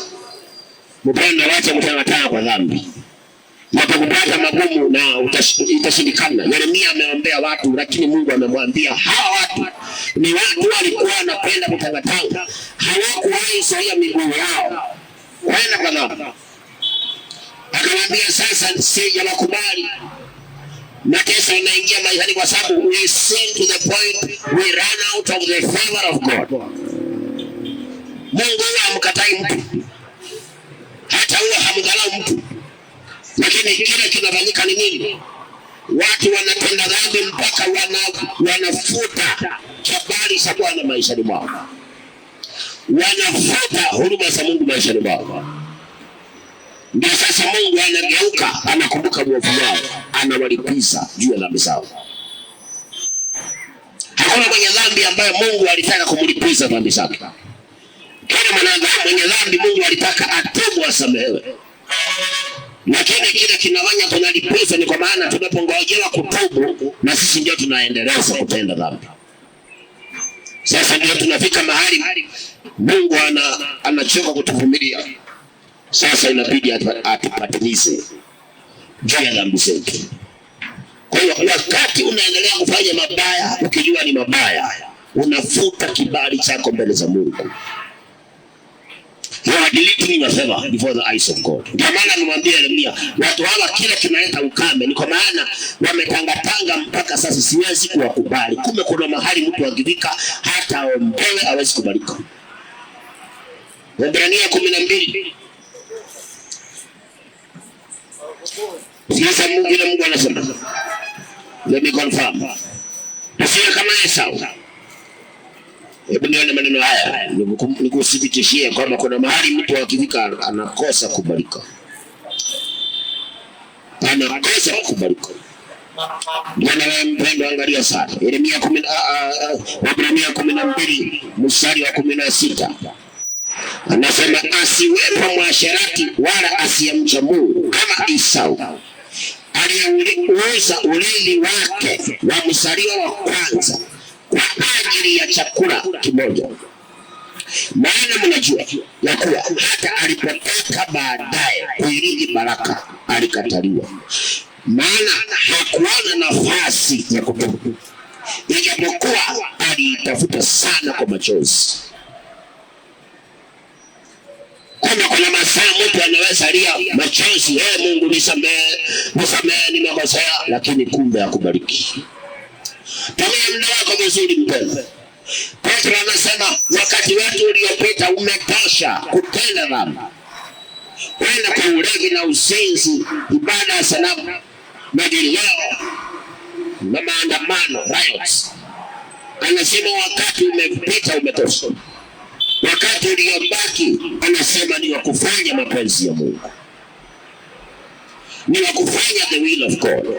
Mpenda wacha kutangatanga kwa dhambi. Unapopata magumu na itashindikana. Yeremia ameombea watu, lakini Mungu amemwambia hawa watu ni watu walikuwa wanapenda kutangatanga, hawakuwahi salia miguu yao kwenda kwa dhambi. Akamwambia sasa sijawakubali. Mateso yanaingia maishani kwa sababu we sin to the point we run out of the favor of God. Mungu hamkatai mtu, hata huwa hamdhalau mtu, lakini kile kinafanyika ni nini? Watu wanatenda dhambi mpaka wanafuta kibali cha Bwana maishani mwao, wanafuta huruma za Mungu maishani mwao. Ndio sasa Mungu anageuka, anakumbuka uovu wao, anawalipiza juu ya dhambi zao. Hakuna mwenye dhambi ambaye Mungu alitaka kumlipiza dhambi zake. Kila mwanadamu mwenye dhambi Mungu alitaka atubu, asamehewe. Lakini kile kinawanya tunalipiza ni kwa maana tunapongojewa kutubu na sisi ndio tunaendeleza kutenda dhambi. Sasa ndio tunafika mahali Mungu anachoka kutuvumilia. Sasa inabidi atupatilize juu ya dhambi zetu. Kwa hiyo wakati unaendelea kufanya mabaya ukijua ni mabaya, unafuta kibali chako mbele za Mungu. You are deleting yourself before the eyes of God. Ndio maana nimwambia Yeremia, watu hawa kile kinaleta ukame, ni kwa maana wametangatanga mpaka sasa siwezi kuwakubali. Kumbe kuna mahali mtu akifika hata ombewe hawezi kubalika. Waebrania 12. Sasa Mungu anasema, let me confirm. Tusiwe kama Esau. Hebu nione maneno haya, nikuthibitishie kwamba kuna mahali mtu akifika anakosa kubalika. Anakosa kubalika. Bwana wewe mpendwa, angalia sana. Yeremia 12 mstari wa 16. Anasema asiwepo mwasherati wala asiyemcha Mungu kama Esau, aliyeuza ulimi wake wa mzaliwa wa kwanza kwa ajili ya chakula kimoja. Maana mnajua ya kuwa hata alipotaka baadaye kuirithi baraka alikataliwa, maana hakuona nafasi ya kutoa, ijapokuwa alitafuta sana kwa machozi. Kuna masaa mtu anaweza lia machozi, Mungu nisamehe, nimekosea, lakini kumbe hakubariki. Tumia muda wako vizuri mpendwa. Petro anasema wakati wetu uliopita umetosha kutenda dhambi, kwenda kwa ulevi na uzinzi, ibada ya sanamu, majilio na maandamano, riots. Anasema wakati umepita umetosha. Wakati uliobaki anasema ni wa kufanya mapenzi ya Mungu, ni wa kufanya the will of God.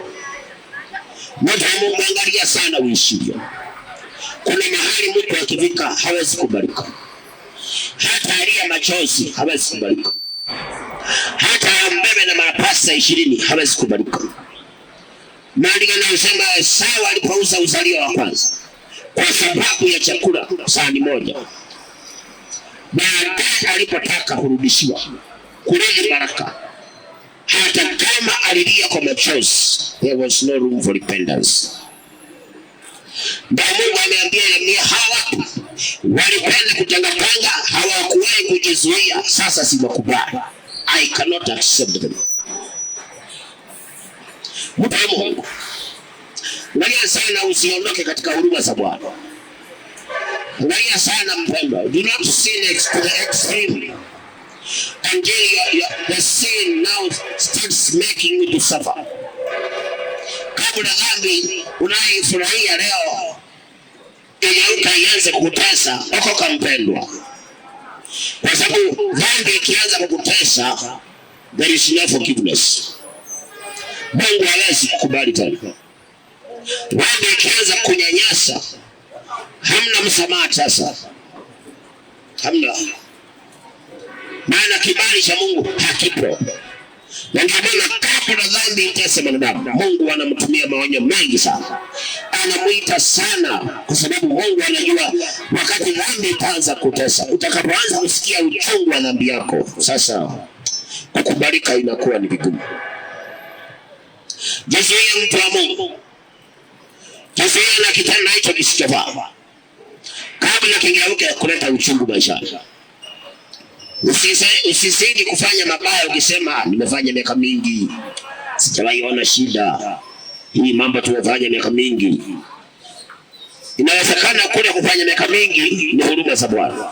Mtu wa Mungu, angalia sana uishivyo. Kuna mahali mtu akifika hawezi kubarika. Hata alia machozi hawezi kubarika. Hata mbebe na marapasa 20 hawezi kubarika. Maandiko yanasema Esau alipouza uzalio wa kwanza kwa sababu ya chakula sahani moja, baadaye alipotaka kurudishiwa kurithi baraka, hata kama alilia kwa machozi, there was no room for repentance. Ndio Mungu ameambia Yeremia, hawa walipenda kutangatanga, hawakuwahi kujizuia, sasa siwakubali. I cannot accept them. Mtu wa Mungu, angalia sana usiondoke katika huruma za Bwana. Angalia sana mpendwa, do not sin extremely until the sin now starts making you to suffer. Kabla dhambi unaifurahia leo igeuka ianze kukutesa, okoka mpendwa. Kwa sababu dhambi ikianza kukutesa, there is no forgiveness. Mungu hawezi kukubali tena. Dhambi ikianza kunyanyasa, hamna msamaha sasa. Hamna. Maana kibali cha Mungu hakipo. Na ndio maana kabla dhambi itese mwanadamu, Mungu anamtumia maonyo mengi sana. Anamuita sana kwa sababu Mungu anajua wakati dhambi itaanza kutesa, utakapoanza kusikia uchungu wa dhambi yako, sasa kukubalika inakuwa ni vigumu. Jizuie mtu wa Mungu. Jizuie na kitendo hicho kisichofaa, kabla kingeuke kuleta uchungu maishani. Usizidi kufanya mabaya ukisema nimefanya miaka mingi, sijawahi ona shida. Hii mambo tumefanya miaka mingi. Inawezekana kule kufanya miaka mingi ni huruma za Bwana.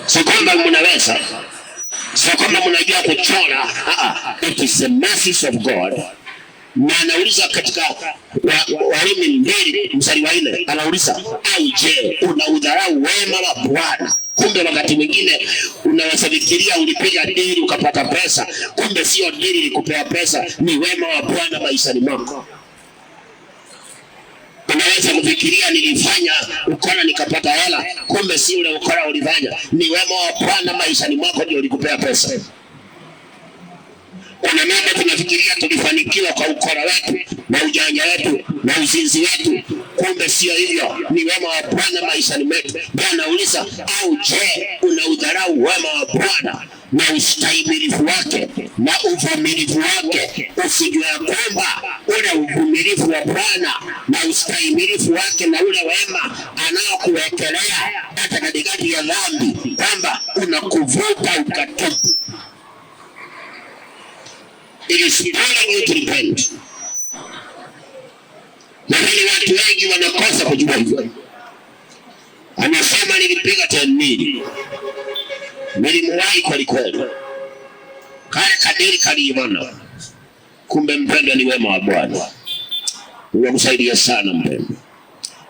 Sio kwamba mnaweza, sio kwamba mnajua kuchora. It is the mercy of God. Na anauliza katika Warumi 2 mstari wa 4, anauliza, au je, unaudharau wema wa Bwana? Kumbe wakati mwingine unaweza fikiria ulipiga dili ukapata pesa, kumbe sio dili likupea pesa, ni wema wa Bwana maishani mwako. Unaweza kufikiria nilifanya ukora nikapata hela, kumbe si ule ukora ulifanya, ni wema wa Bwana maishani mwako ndio ulikupea pesa. Kuna mambo tunafikiria tulifanikiwa kwa ukora wetu na ujanja wetu na uzinzi wetu, kumbe sio hivyo, ni wema wa Bwana maishani mwetu. Bwana uliza, au je, unaudharau wema wa Bwana na ustahimilivu wake na uvumilivu wake? Usijue kwamba ule uvumilivu wa Bwana na ustahimilivu wake na ule wema anaokuwekelea hata katikati ya dhambi, kwamba una kuvuta ukatubu. It is calling you to repent. Lakini watu wengi wanakosa kujua hivyo. Anasema nilipiga tenmili, nilimuwahi kweli kweli, kale kadiri kaliimana. Kumbe mpendwa, ni wema wa Bwana. Unakusaidia sana mpendwa.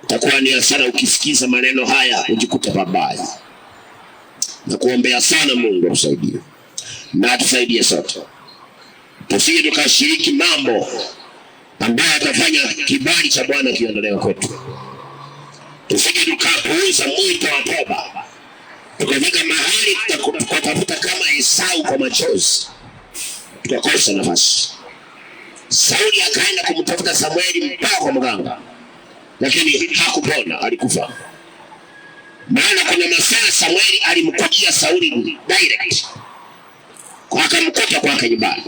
Utakuwa ni sana ukisikiza maneno haya ujikute babaya. Na kuombea sana Mungu akusaidie. Na atusaidie sote. Tusije tukashiriki mambo ambayo atafanya kibali cha Bwana kiondolewe kwetu. Tusije tukapuuza mwito wa toba. Tukafika mahali tukatafuta kama Esau kwa machozi, tukakosa nafasi. Sauli akaenda kumtafuta Samueli mpaka kwa mganga, lakini hakupona, alikufa. Maana kuna masaa Samueli alimkujia Sauli direct, kwa akamkuta kwake nyumbani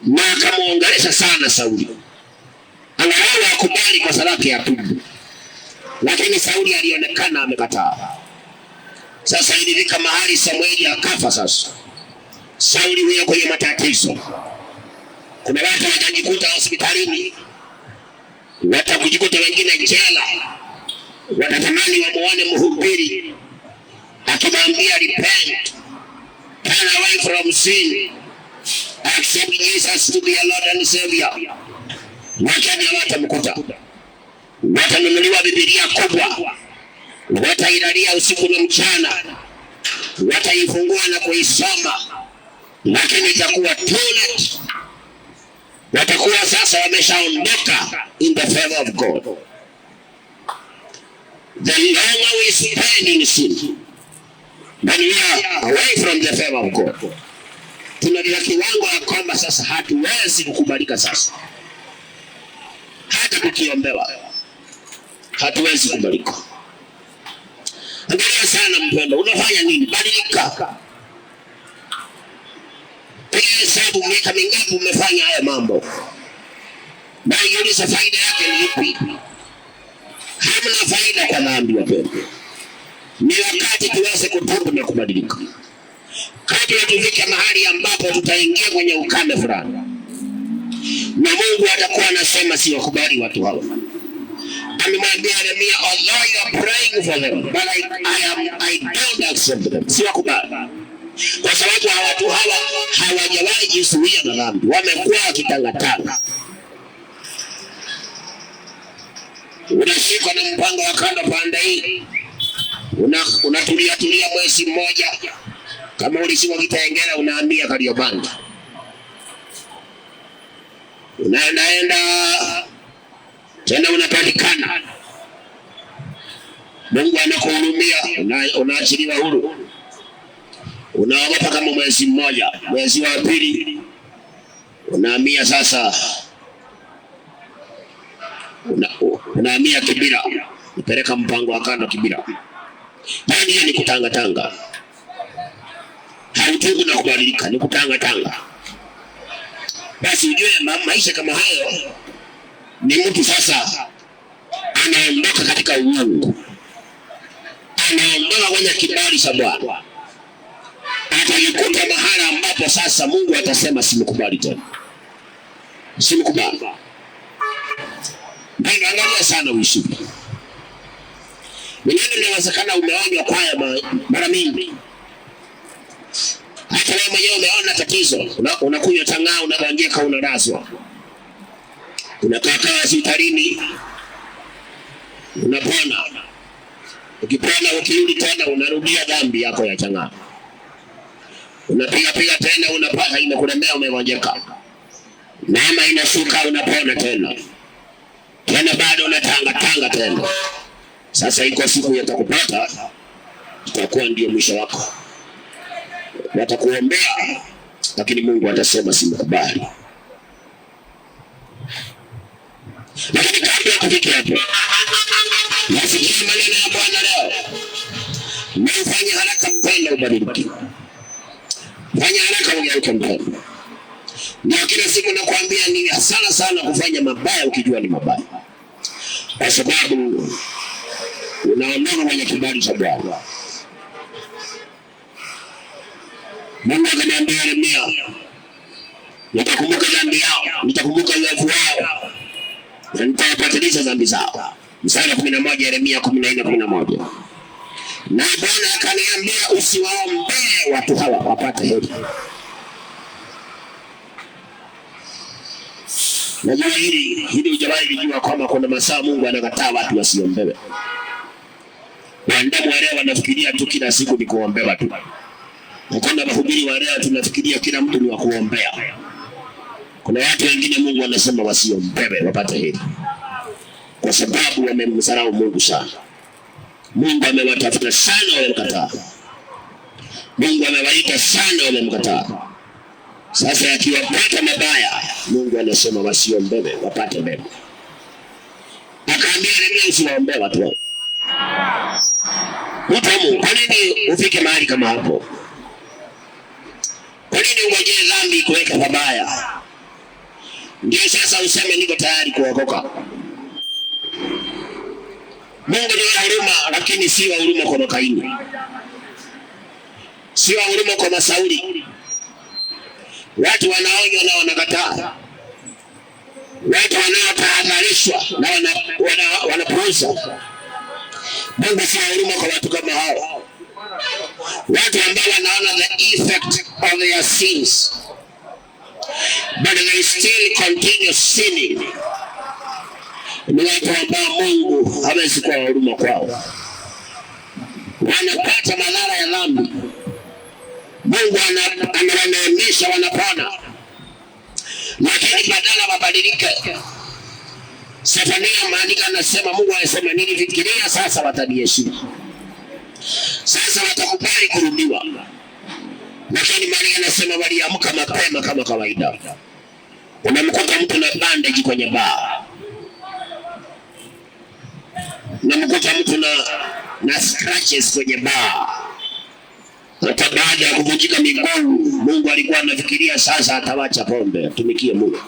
na akamuongelesha sana Sauli. Angalau akubali kwa salaki ya tubu, lakini Sauli alionekana amekataa. Sasa ilifika mahali Samueli akafa. Sasa Sauli huyo kwenye matatizo. Kuna watu watajikuta hospitalini, watakujikuta wengine jela. Watatamani wamuone mhubiri akimwambia repent, turn away from sin, accept Jesus to be your Lord and Savior. Lakini hawatamkuta. Watanunuliwa Biblia kubwa, watailalia usiku na mchana, wataifungua na kuisoma, lakini itakuwa too late. Watakuwa sasa wameshaondoka in the favor of God. The longer we spend in sin, when we are away from the favor of God, tunalila kiwango ya kwamba sasa hatuwezi kukubalika. Sasa hata tukiombewa hatuwezi kukubalika. Angalia sana mpendo, unafanya nini? Badilika. Piga hesabu miaka mingapi umefanya haya mambo, na jiulize faida yake ni ipi? Hamna faida kwa dhambi wapendo. Ni wakati tuweze kutubu na kubadilika. Kabla tufike mahali ambapo tutaingia kwenye ukame fulani, na Mungu atakuwa anasema siwakubali watu hawa. Amemwambia Yeremia, although you are praying for them, but I don't accept them. Siwakubali. Kwa sababu watu hawa hawajawahi jisuia na dhambi, wamekuwa wakitangatanga. Unashika na mpango wa kando pande hii, unatulia mwezi mmoja. Kama ulisiwa Kitengela unaambia Kariobangi, unaenda tena unapatikana. Mungu anakuhurumia, unaachiliwa huru. Unaogopa kama mwezi mmoja, mwezi wa pili unahamia sasa, unahamia Kibira, upeleka mpango wa kando Kibira. Yaani hiyo ni kutangatanga. Hautubu na kubadilika, ni kutangatanga. Basi ujue maisha kama hayo ni mtu sasa anaondoka katika uungu, anaondoka kwenye kibali cha Bwana. Atajikuta mahala ambapo sasa Mungu atasema simkubali tena, simkubali. Ndio angalia sana uishi. Mwenyewe inawezekana umeonywa kwa haya mara mingi. Hata wewe mwenyewe umeona tatizo, unakunywa tangao, unabangia unalazwa. Unakaa hospitalini, unapona. Ukipona ukirudi tena unarudia dhambi yako ya tangao. Unapiga tena, unapata imekulemea, umegonjeka. Neema inashuka, unapona tena. Tena bado unatanga tena. Sasa iko siku yatakupata, itakuwa ndio mwisho wako. Watakuombea, lakini Mungu atasema simkubali. Lakini kabla ya kufikia hapo, nasikia maneno ya Bwana leo. Mfanye haraka mpendo ubadilike. Fanya haraka ugeuke mpendo. Ndio kila siku nakwambia ni hasara sana kufanya mabaya ukijua ni mabaya. Kwa sababu unaondoka kwenye kibali cha Bwana. Mungu akaniambia Yeremia, nitakumbuka dhambi yao, nitakumbuka uovu wao, na nitawapatanisha dhambi zao. Mstari wa 11 Yeremia 14:11. Na Bwana akaniambia usiwaombee watu hawa wapate heri. Najua hili ujawahi kujua kwamba kuna masaa Mungu anakataa watu wasiombewe. Wanadamu wa leo wanafikiria tu kila siku ni kuombewa tu. Na kuna mahubiri wa leo tunafikiria kila mtu ni wa kuombea. Kuna watu wengine Mungu anasema wasiombewe wapate heri, kwa sababu wamemdharau Mungu sana. Mungu amewatafuta sana, wamemkataa. Mungu amewaita sana, wamemkataa. Sasa akiwapata mabaya, Mungu anasema wasiombewe wapate mema. Akaambia Yeremia usiwaombee watu wao. Mungu, kwa nini ufike mahali kama hapo? Kwa nini ungojee dhambi kuweka mabaya ndio sasa useme niko tayari kuokoka? Mungu ni huruma, lakini si wa huruma kwa Kaini, si wa huruma kwa Sauli. Watu wanaonywa na wanakataa, watu wanaotahadharishwa na wanapuuza. Mungu si wa huruma kwa watu kama hao, watu ambao wanaona the effect of their sins but they still continue sinning. Ni watu ambao Mungu hawezi kuwa huruma kwao, wanapata madhara ya dhambi. Mungu anawaneemesha, wanapona, lakini badala wabadilike. Sefania maandiko anasema, Mungu anasema nilifikiria sasa wataniheshimu, sasa watakubali kurudiwa. Lakini maandiko anasema waliamka mapema kama kawaida. Unamkuta mtu na bandage kwenye baa, unamkuta mtu na scratches kwenye baa, hata baada ya kuvunjika miguu. Mungu alikuwa anafikiria sasa atawacha pombe atumikie Mungu,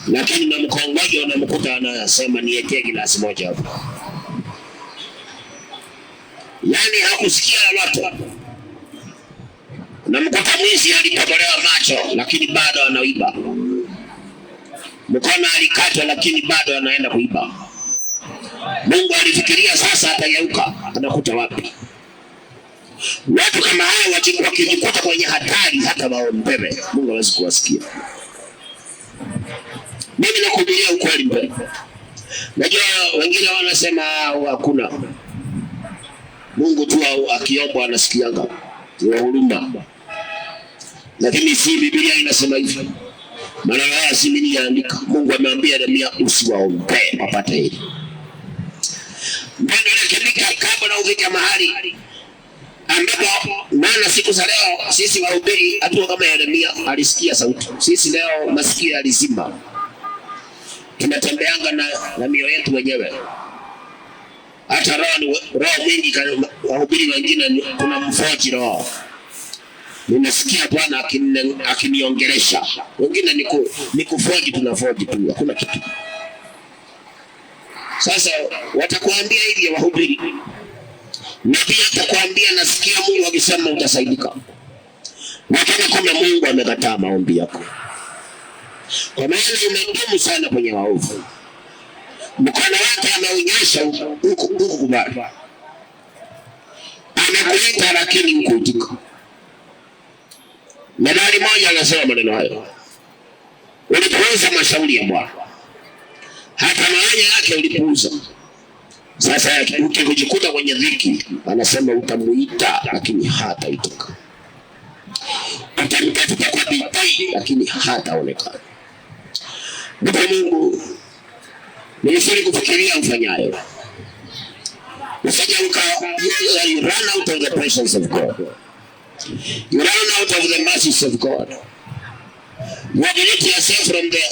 lakini na mkongojo unamkuta anasema nietee glasi moja hapo. Yani hakusikia lolote. Unamkuta mwizi alitobolewa macho lakini bado anaiba, mkono alikatwa lakini bado anaenda kuiba. Mungu alifikiria sasa atageuka, anakuta wapi? Watu kama hao wakijikuta kwenye hatari, hata waombewe Mungu hawezi kuwasikia. Mimi nakuhubiria ukweli mbele. Najua wengine wanasema hakuna Mungu tu akiomba anasikianga, ni huruma. Lakini si Biblia inasema hivyo. Maana haya si mimi naandika. Mungu ameambia Yeremia usiwaombee wapate heri. Ndio rekebika kabla ufike mahali ambapo, maana siku za leo sisi wahubiri hatuko kama Yeremia alisikia sauti. Sisi leo masikio yalizima. Tunatembeanga na mioyo yetu wenyewe. Hata roho mwingi wahubiri wengine kuna mfoji roho. Ninasikia Bwana akiniongelesha. Wengine ni kufoji, tunafoji tu, hakuna kitu. Sasa watakuambia hivi wahubiri, na pia atakwambia nasikia Mungu akisema utasaidika. Lakini kuna Mungu amekataa maombi yako, kwa maana umedumu sana kwenye waovu. Mkono wake ameunyosha huku kubali, amekuita lakini hukuitika. Methali moja anasema maneno hayo, ulipuuza mashauri ya Bwana, hata maonyo yake ulipuuza. Sasa ukijikuta kwenye dhiki, anasema utamuita lakini hataitika, utamtafuta kwa bidii lakini hataonekana. Ndipo Mungu ni vizuri kufikiria ufanyayo. Usije you run out of the presence of God. You run out of the mercies of God. You delete yourself from the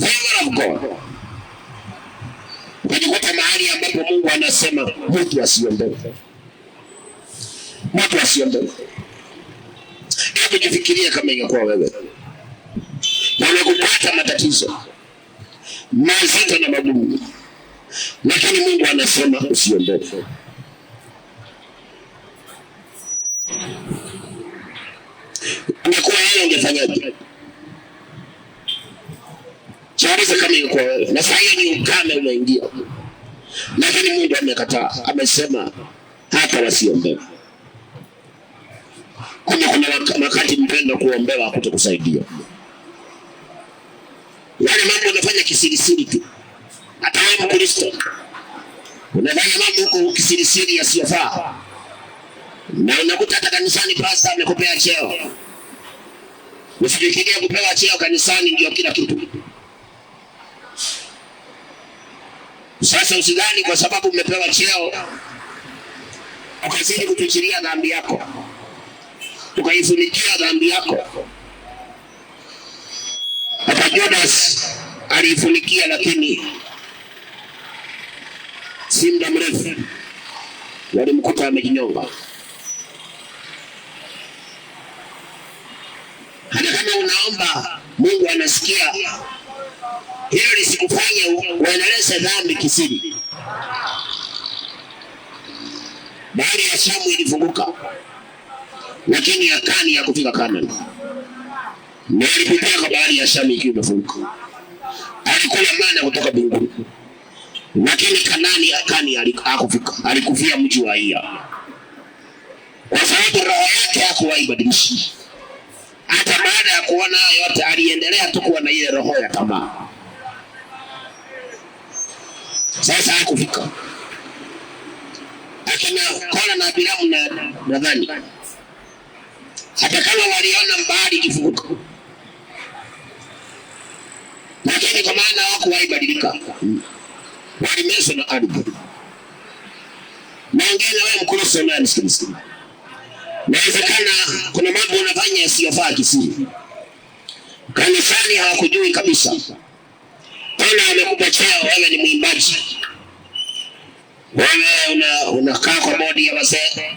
favor of God. Ukajikuta mahali ambapo Mungu anasema mtu asiombewe. Mtu asiombewe. Hebu jifikirie kama ingekuwa wewe na unakupata matatizo mazito na magumu, lakini Mungu anasema usiombewe. ungefanyaje? Chariza kama yuko wewe. Na sasa hiyo ni ukame umeingia. Lakini Mungu amekataa. Amesema hata wasiombewe. Kuna wakati mpendo kuombewa hakutokusaidia. Yale mambo unafanya kisirisiri tu. Hata wewe Mkristo unafanya mambo huko kisirisiri yasiyofaa. Na unakuta hata kanisani pastor amekupea cheo. Usijifikirie kupewa cheo kanisani ndio kila kitu. Sasa usidhani kwa sababu umepewa cheo ukazidi kutuchilia dhambi yako, ukaifunikia dhambi yako. Hata Judas alifunikia, lakini si muda mrefu walimkuta amejinyonga. Hata kama unaomba Mungu anasikia, hilo lisikufanye uendeleze dhambi kisiri. Bahari ya Shamu ilifunguka, lakini Akani hakufika Kanaani. Na alipitia kwa bahari ya Shamu ikiwa imefunguka. Alikula mana kutoka mbinguni. Lakini Kanaani Akani hakufika. Alikufia mji wa Ia. Kwa sababu roho yake hakuwahi badilika. Hata baada ya kuona yote aliendelea tu kuwa na ile roho ya tamaa. Sasa hakufika. Akina Kora na Biramu na nadhani hata kama waliona bahari ikifunguka, lakini kwa maana hawakuwahi badilika, walimezwa na ardhi. Naongea na wewe Mkristo na msikilizaji, inawezekana kuna mambo unafanya yasiyofaa kisiri. Kanisani hawakujui kabisa. Tena wamekupa cheo, wewe ni mwimbaji, wewe unakaa kwa bodi ya wazee,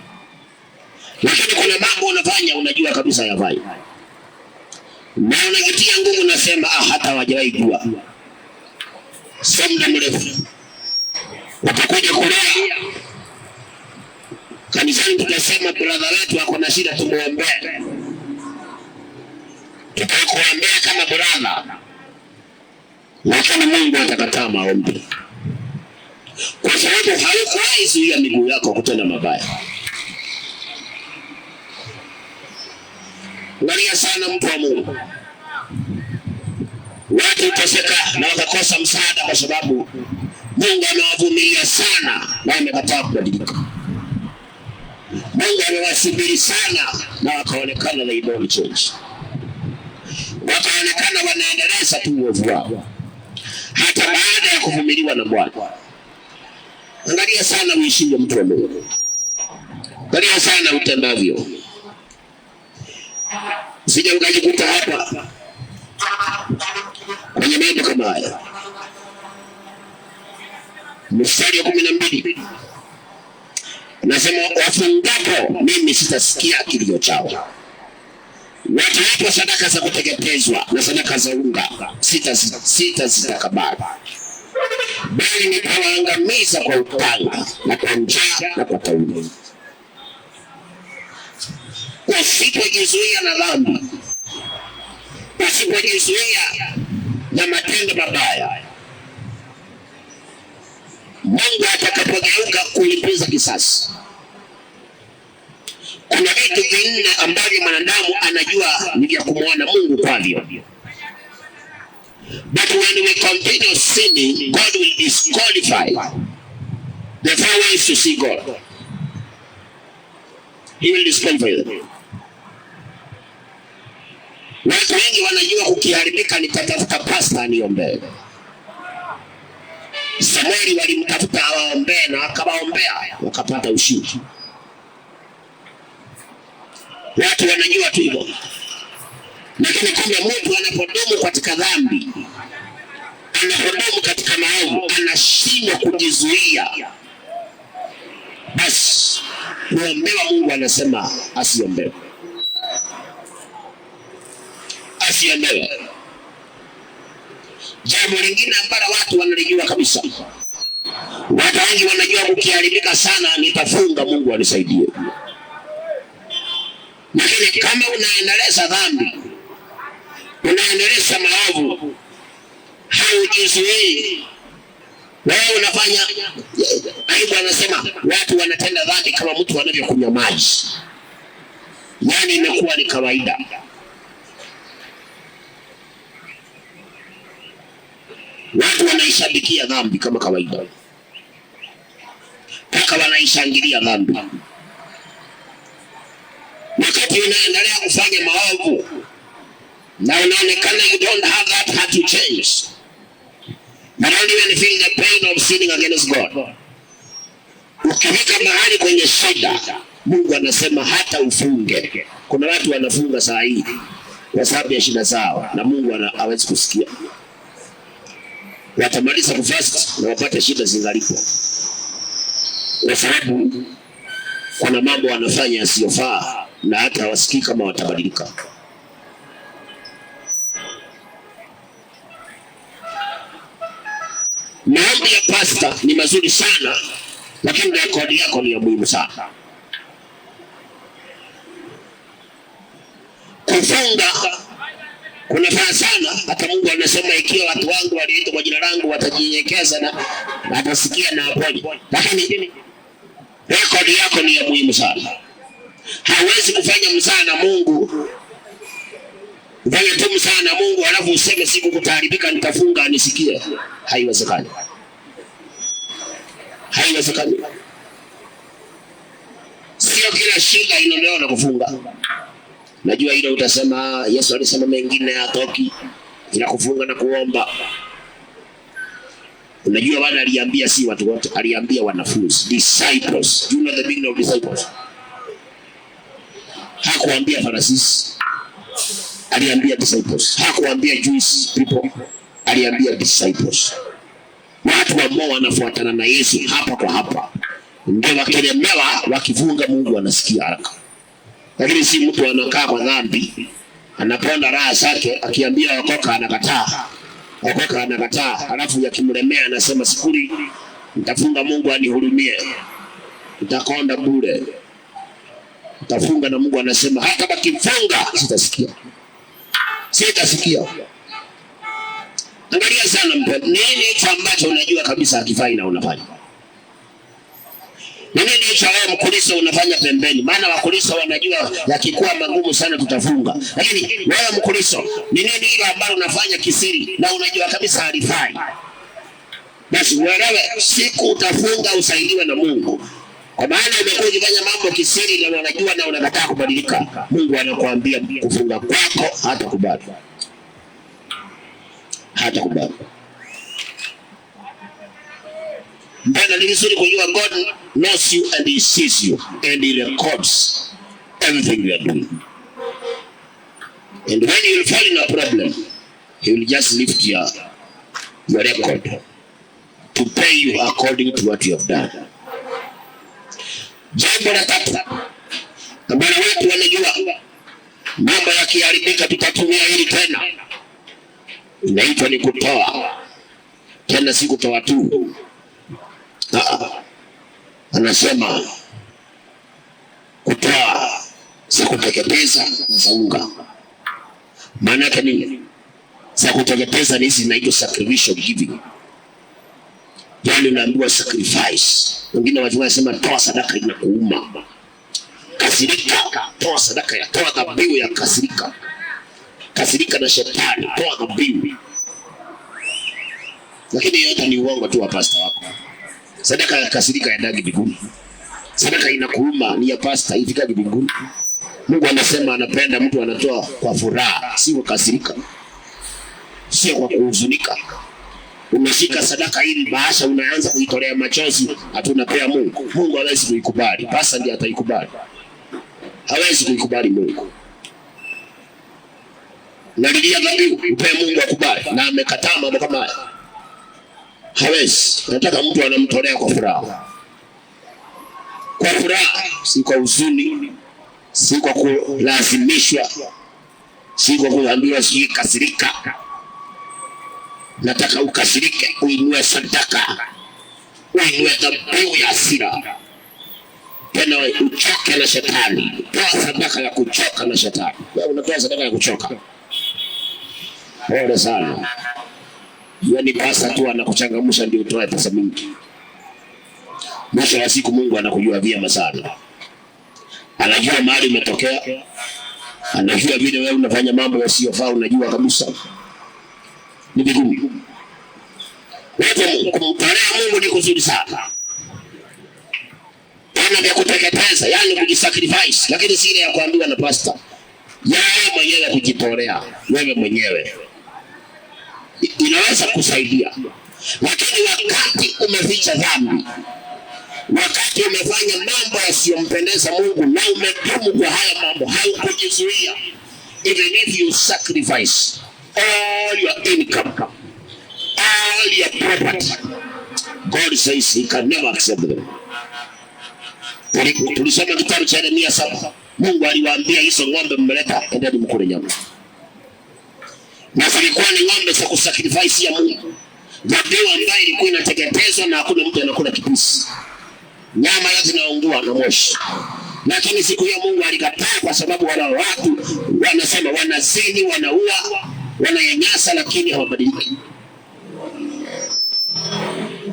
lakini kuna mambo unafanya unajua kabisa yafai, na unajitia nguvu, unasema hata hawajawahi jua. Sio muda mrefu utakuja kulea kanisani, tukasema brother wetu ako na shida, tumuombee. Tutakuombea kama brother, lakini Mungu atakataa maombi, kwa sababu haukuwahi zuia miguu yako kutenda mabaya. Angalia sana mtu wa Mungu. Watu uteseka na wakakosa msaada kwa sababu Mungu amewavumilia sana na wamekataa kubadilika. Mungu amewasubiri sana na wakaonekana they don't change. Wakaonekana wanaendeleza tu uovu wao hata baada ya kuvumiliwa na Bwana. Angalia sana uishije mtu wa Mungu. Angalia sana utendavyo. Usije ukajikuta hapa kwenye mambo kama haya. Mstari wa 12 nasema, wafungapo mimi sitasikia kilio chao. Watalipa sadaka za kuteketezwa na sadaka za unga, sitakubali. Bali nitawaangamiza kwa upanga na kwa njaa na kwa tauni. Usipojizuia na dhambi, usipojizuia na matendo mabaya, Mungu atakapogeuka kulipiza kisasi. Kuna vitu vinne ambavyo mwanadamu anajua ni vya kumwona Mungu kwavyo. But when we continue sinning, God will disqualify the four ways to see God. He will disqualify them. Watu wengi wanajua kukiharibika nitatafuta pastor niombee. Samueli walimtafuta awaombee na akawaombea wakapata ushindi. Watu wanajua tu hivyo. Lakini kumbe mtu anapodumu katika dhambi, anapodumu katika maovu, anashindwa kujizuia, basi kuombewa Mungu anasema asiombewe. Asiombewe. Jambo lingine ambalo watu wanalijua kabisa, watu wengi wanajua kukiharibika sana nitafunga Mungu anisaidie. Lakini kama unaendeleza dhambi, unaendeleza maovu, haujizuii. Wewe unafanya, Biblia anasema watu wanatenda dhambi kama mtu anavyokunywa maji. Yani imekuwa ni kawaida. Watu wanaishabikia dhambi kama kawaida, mpaka wanaishangilia dhambi. Wakati unaendelea kufanya maovu na unaonekana you don't have that heart to change, but don't even feel the pain of sinning against God. Ukifika mahali kwenye shida, Mungu anasema hata ufunge. Kuna watu wanafunga saa hii kwa sababu ya shida zao, na Mungu hawezi kusikia. Watamaliza kufast na wapate shida zingalipo, kwa sababu kuna mambo wanafanya yasiyofaa na hata wasikii kama watabadilika. Maombi ya pasta ni mazuri sana, lakini rekodi yako ni ya muhimu sana. Kufunga kunafaa sana. Hata Mungu anasema ikiwa watu wangu waliitwa kwa jina langu watajinyenyekeza na atasikia na aponye. Lakini rekodi yako ni ya muhimu sana. Hawezi kufanya mzaa na Mungu, ufanye tu mzaa na Mungu alafu useme siku kutaharibika nitafunga anisikie. Haiwezekani. Haiwezekani. Sio kila shida inaondolewa na kufunga. Najua ile utasema Yesu alisema mengine hatoki ila kufunga na kuomba. Unajua bwana aliambia si watu wote, aliambia wanafunzi, disciples. You know the meaning of disciples? Hakuambia Pharisees, aliambia disciples. Hakuambia Jewish people, aliambia disciples. Watu ambao wanafuatana na Yesu hapa kwa hapa. Ndio wakilemewa wakifunga Mungu anasikia haraka. Lakini si mtu anakaa kwa dhambi, anaponda raha zake, akiambia okoka anakataa. Okoka anakataa, alafu yakimlemea anasema sikuli, nitafunga Mungu anihurumie. Nitakonda bure. Nitafunga na Mungu anasema hata bakifunga sitasikia. Sitasikia. Angalia sana mpendwa, nini hicho ambacho unajua kabisa hakifai na unafanya? Nini hicho wewe Mkristo unafanya pembeni? Maana Wakristo wanajua yakikuwa magumu sana tutafunga. Lakini wewe Mkristo, ni nini ile ambalo unafanya kisiri na unajua kabisa halifai? Basi wewe siku utafunga usaidiwe na Mungu. Kwa maana umekuwa ukifanya mambo kisiri na unajua na unakataa kubadilika. Mungu anakuambia kufunga kwako hata kubali. Hata kubali. Mbona ni vizuri kujua God knows you and he sees you and he records everything you are doing. And when you will fall in a problem, he will just lift your record to pay you according to what you have done. Jambo la tatu ambalo watu wanajua, mambo yakiharibika tutatumia hili tena, inaitwa ni kutoa. Tena si kutoa tu. Anasema kutoa za kuteketeza na za unga. Maana yake nini? Za kuteketeza ni hizi zinaitwa sacrificial giving. Yani unaambiwa sacrifice. Wengine watu wanasema toa sadaka inakuuma. Kasirika, toa sadaka ya toa dhabihu ya kasirika. Kasirika na shetani, toa dhabihu. Lakini yote ni uongo tu wa pastor wako. Sadaka ya kasirika yaendagi mbinguni. Sadaka inakuuma ni ya pastor ifikaje mbinguni? Mungu anasema anapenda mtu anatoa kwa furaha, si kwa kasirika. Sio kwa kuhuzunika. Umeshika sadaka hili bahasha unaanza kuitolea machozi, hatunapea Mungu. Mungu hawezi kuikubali. Pastor ndiye ataikubali. Hawezi kuikubali Mungu. Nalilia dhabihu, upe Mungu akubali, na amekataa mambo kama haya. Hawezi. Nataka mtu anamtolea kwa furaha. Kwa furaha, si kwa huzuni, si kwa kulazimishwa, si kwa kuambiwa sijui kasirika. Nataka ukasirike, uinue sadaka, uinue dhabihu ya hasira. Tena uchoke na shetani. Toa sadaka ya kuchoka na shetani. Wewe unatoa sadaka ya kuchoka. Pole sana. Yaani pasa tu anakuchangamsha ndio utoe pesa mingi. Mwisho wa siku Mungu anakujua vyema sana. Anajua mahali umetokea. Anajua vile wewe unafanya mambo yasiyofaa, unajua kabisa. Ni vigumu. Wewe kumtolea Mungu ni kuzuri sana. Tena vya kuteketeza, yani kujisacrifice, lakini si ile ya kuambiwa na pastor. Wewe mwenyewe kujitolea, wewe mwenyewe. Inaweza kusaidia. Lakini wakati umeficha dhambi, wakati umefanya mambo yasiyompendeza Mungu na umedumu kwa haya mambo, haukujizuia, even if you sacrifice all your income, all your property, God says he can never accept them. Tulisoma kitabu cha Yeremia 7. Mungu aliwaambia hizo ng'ombe mmeleta, endeni mkule nyama. Na zilikuwa ni ng'ombe za kusacrifice ya Mungu. Dhabihu ambayo ilikuwa inateketezwa na hakuna mtu anakula kipisi. Nyama yote inaungua na moshi. Lakini siku hiyo Mungu alikataa kwa sababu wala watu wanasema wanazini, wanaua, wananyanyasa, lakini hawabadiliki.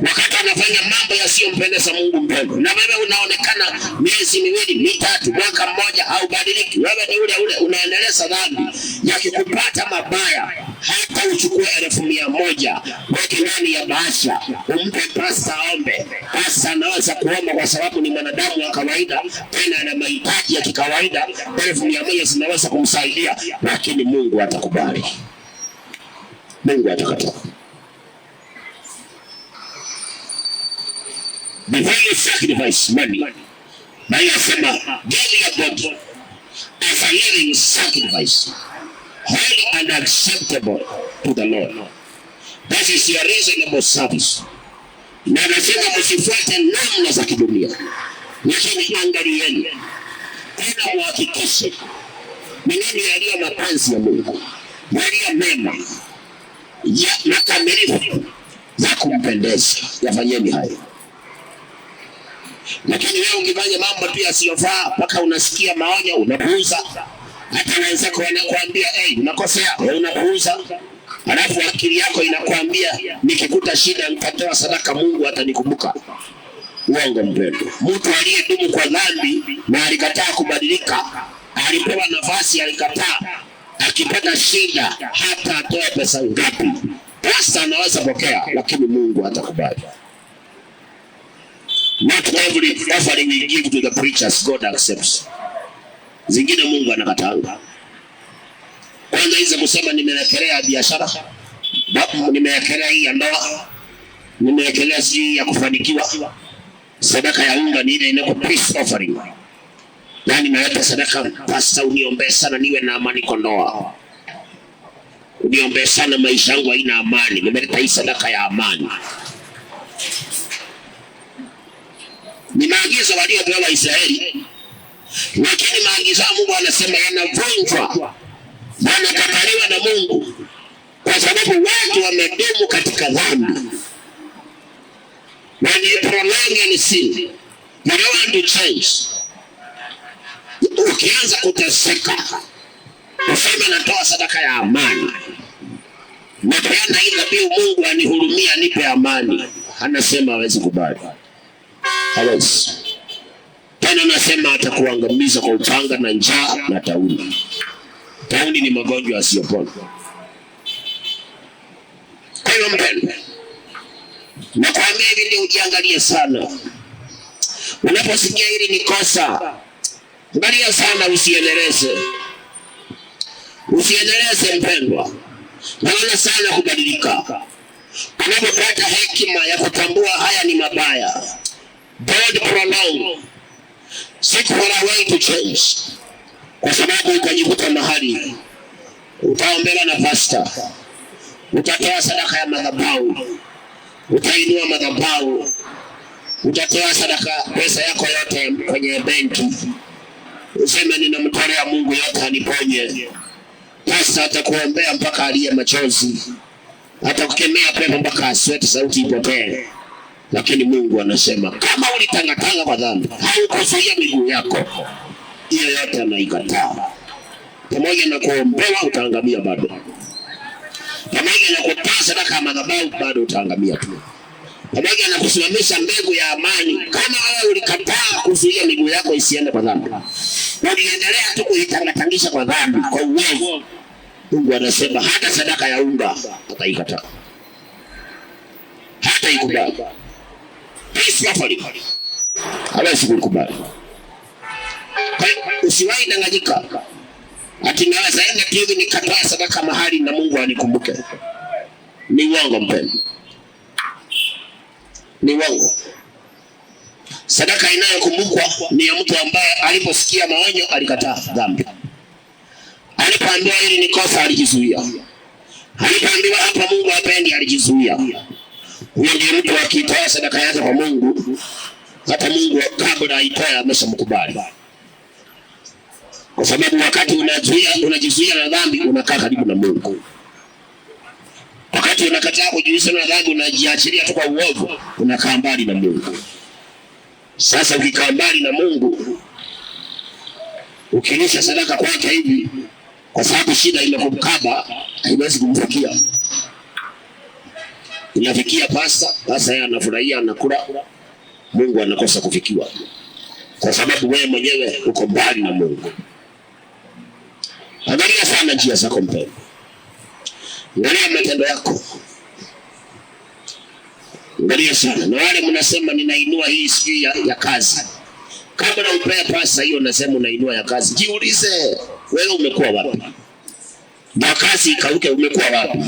Wakati anafanya mambo yasiyompendeza Mungu mpendwa, na wewe unaonekana miezi miwili, mitatu, mwaka mmoja haubadiliki, wewe ni ule unaendeleza dhambi, yakikupata mabaya, hata uchukue 100,000 weke ndani ya bahasha, umpe pasta aombe. Pasta anaweza kuomba kwa sababu ni mwanadamu wa kawaida, tena ana mahitaji ya kikawaida, 100,000 zinaweza kumsaidia, lakini Mungu atakubali. Mungu atakataa. Before you sacrifice money, Bible sema, give your body as a living sacrifice, holy and acceptable to the Lord. That is your reasonable service. Na nasema msifuate namna za kidunia, lakini angalieni, tena muhakikishe ni nini yaliyo mapenzi ya Mungu, yaliyo mema, ya makamilifu, ya kumpendeza. Yafanyeni hayo. Lakini wewe ukifanya mambo tu yasiyofaa, mpaka unasikia maonyo, unapuuza. Hata wenzako wanakuambia, unakosea, wewe unapuuza. Alafu akili yako inakuambia, nikikuta shida nitatoa sadaka, Mungu atanikumbuka. Uongo mpendwa. Mtu aliyedumu kwa dhambi na alikataa kubadilika, alipewa nafasi, alikataa. Akipata shida, hata atoe pesa ngapi, pesa anaweza pokea, lakini Mungu hatakubali. Not every offering we give to the preachers God accepts. Zingine Mungu anakatanga. Kwanza hizo kusema nimewekelea biashara, nimewekelea hii ya ndoa, nimewekelea si ya kufanikiwa. Sadaka ya unga ni ile inaitwa peace offering. Na nimeleta sadaka, pastor uniombee sana niwe na amani kwa ndoa. Uniombee sana maisha yangu haina amani. Nimeleta hii sadaka ya amani. Ni maagizo waliopewa Israeli, lakini maagizo ya Mungu anasema yanavunjwa na yanakataliwa na Mungu kwa sababu watu wamedumu katika dhambi. When you prolong in sin, you don't want to change. Ukianza kuteseka, useme natoa sadaka ya amani, napeana hii dhabihu, Mungu anihurumia, nipe amani, anasema hawezi kubali. Hawezi. Tena nasema atakuangamiza kwa upanga na njaa na tauni. Tauni ni magonjwa yasiyopona. Kwa hiyo mpendwa, nakwambia hivi ndio ujiangalie sana. Unaposikia hili ni kosa, angalia sana, usiendeleze. Usiendeleze mpendwa. Naona sana kubadilika. Unapopata hekima ya kutambua haya ni mabaya, don't prolong. Seek for a way to change. Kwa sababu ukajikuta mahali utaombewa na pastor, utatoa sadaka ya madhabahu, utainua madhabahu, utatoa sadaka pesa yako yote kwenye benki, useme ninamtolea Mungu yote aniponye. Pastor atakuombea mpaka alie machozi, atakukemea pepo mpaka aswete sauti ipotee. Lakini Mungu anasema kama ulitangatanga kwa dhambi, haukuzuia miguu yako, hiyo yote anaikataa. Pamoja na kuombewa utaangamia bado. pamoja na kutoa sadaka ya madhabahu bado utaangamia tu. Pamoja na kusimamisha mbegu ya amani, kama wewe ulikataa kuzuia miguu yako isiende kwa dhambi, uliendelea tu kuitangatangisha kwa dhambi, kwa uovu, Mungu anasema hata sadaka ya unga ataikataa, hata ikubali. Peacefully hawezi kukubali. Usiwahi danganyika ati naweza enda hivi nikatoa sadaka mahali na Mungu anikumbuke. Ni uongo mpendwa, ni uongo. Sadaka inayokumbukwa ni ya mtu ambaye aliposikia maonyo alikataa dhambi. Alipoambiwa hili ni kosa alijizuia. Alipoambiwa hapa Mungu hapendi alijizuia. Huyo ndiye mtu akitoa sadaka yake kwa Mungu, hata Mungu kabla aitoe ameshamkubali. Kwa sababu wakati unajizuia na dhambi unakaa karibu na Mungu. Wakati unakataa kujizuia na dhambi unajiachilia tu kwa uovu, unakaa mbali na Mungu. Sasa ukikaa mbali na Mungu, ukilisha sadaka kwake hivi, kwa sababu shida imekukaba, haiwezi kumfikia. Inafikia pasa yeye anafurahia, anakula, Mungu anakosa kufikiwa. Kwa sababu wewe mwenyewe uko mbali na Mungu. Angalia sana njia zako mpendwa. Angalia matendo yako. Angalia sana. Na wale mnasema ninainua hii sijui ya kazi, kabla upea pasa hiyo unasema unainua ya kazi, jiulize wewe umekuwa wapi? Na kazi ikauke, umekuwa wapi?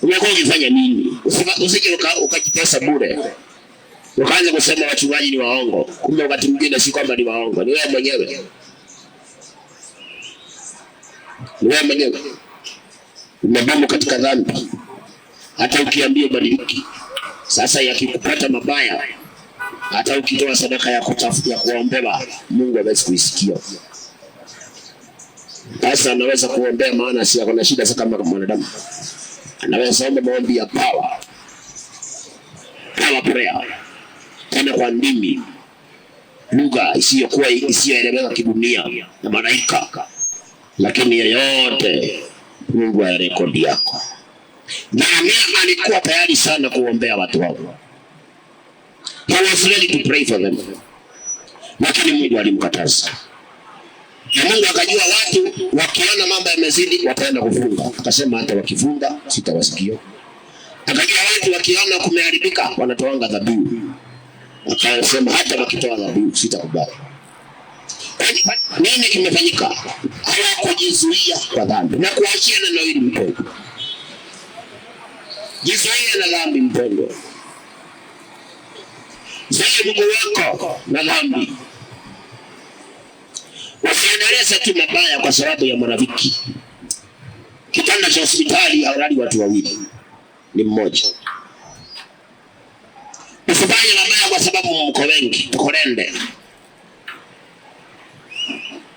Umekuwa ukifanya nini? Usije ukajitesa bure, ukaanza kusema wachungaji ni waongo, kumbe wakati mwingine si kwamba ni waongo, ni wewe mwenyewe. Ni wewe mwenyewe umebamu katika dhambi. Hata ukiambia badiliki, sasa yakikupata mabaya, hata ukitoa sadaka ya kutafuta kuombewa, Mungu hawezi kuisikia. Sasa anaweza kuombea, maana si akona shida sasa kama mwanadamu. Anaweza omba maombi ya power prayer, tena kwa ndimi, lugha isiyoeleweka kidunia na malaika, lakini yeyote Mungu arekodi yako. Nehemia alikuwa tayari sana kuombea watu wao. He was ready to pray for them. Lakini Mungu alimkataza. Na Mungu akajua watu wakiona mambo yamezidi wataenda kufunga. Akasema hata wakifunga sitawasikia. Akajua watu wakiona kumeharibika wanatoanga dhabihu. Akasema hata wakitoa dhabihu sitakubali. Nini kimefanyika? Hawakujizuia kwa dhambi na kuachiana na hili mpendwa. Jizuia na dhambi mpendwa. Zuia Mungu wako na dhambi. Usiendeleze tu mabaya kwa sababu ya marafiki. Kitanda cha hospitali haulali watu wawili, ni mmoja. Usifanye mabaya kwa sababu mko wengi, tukorende.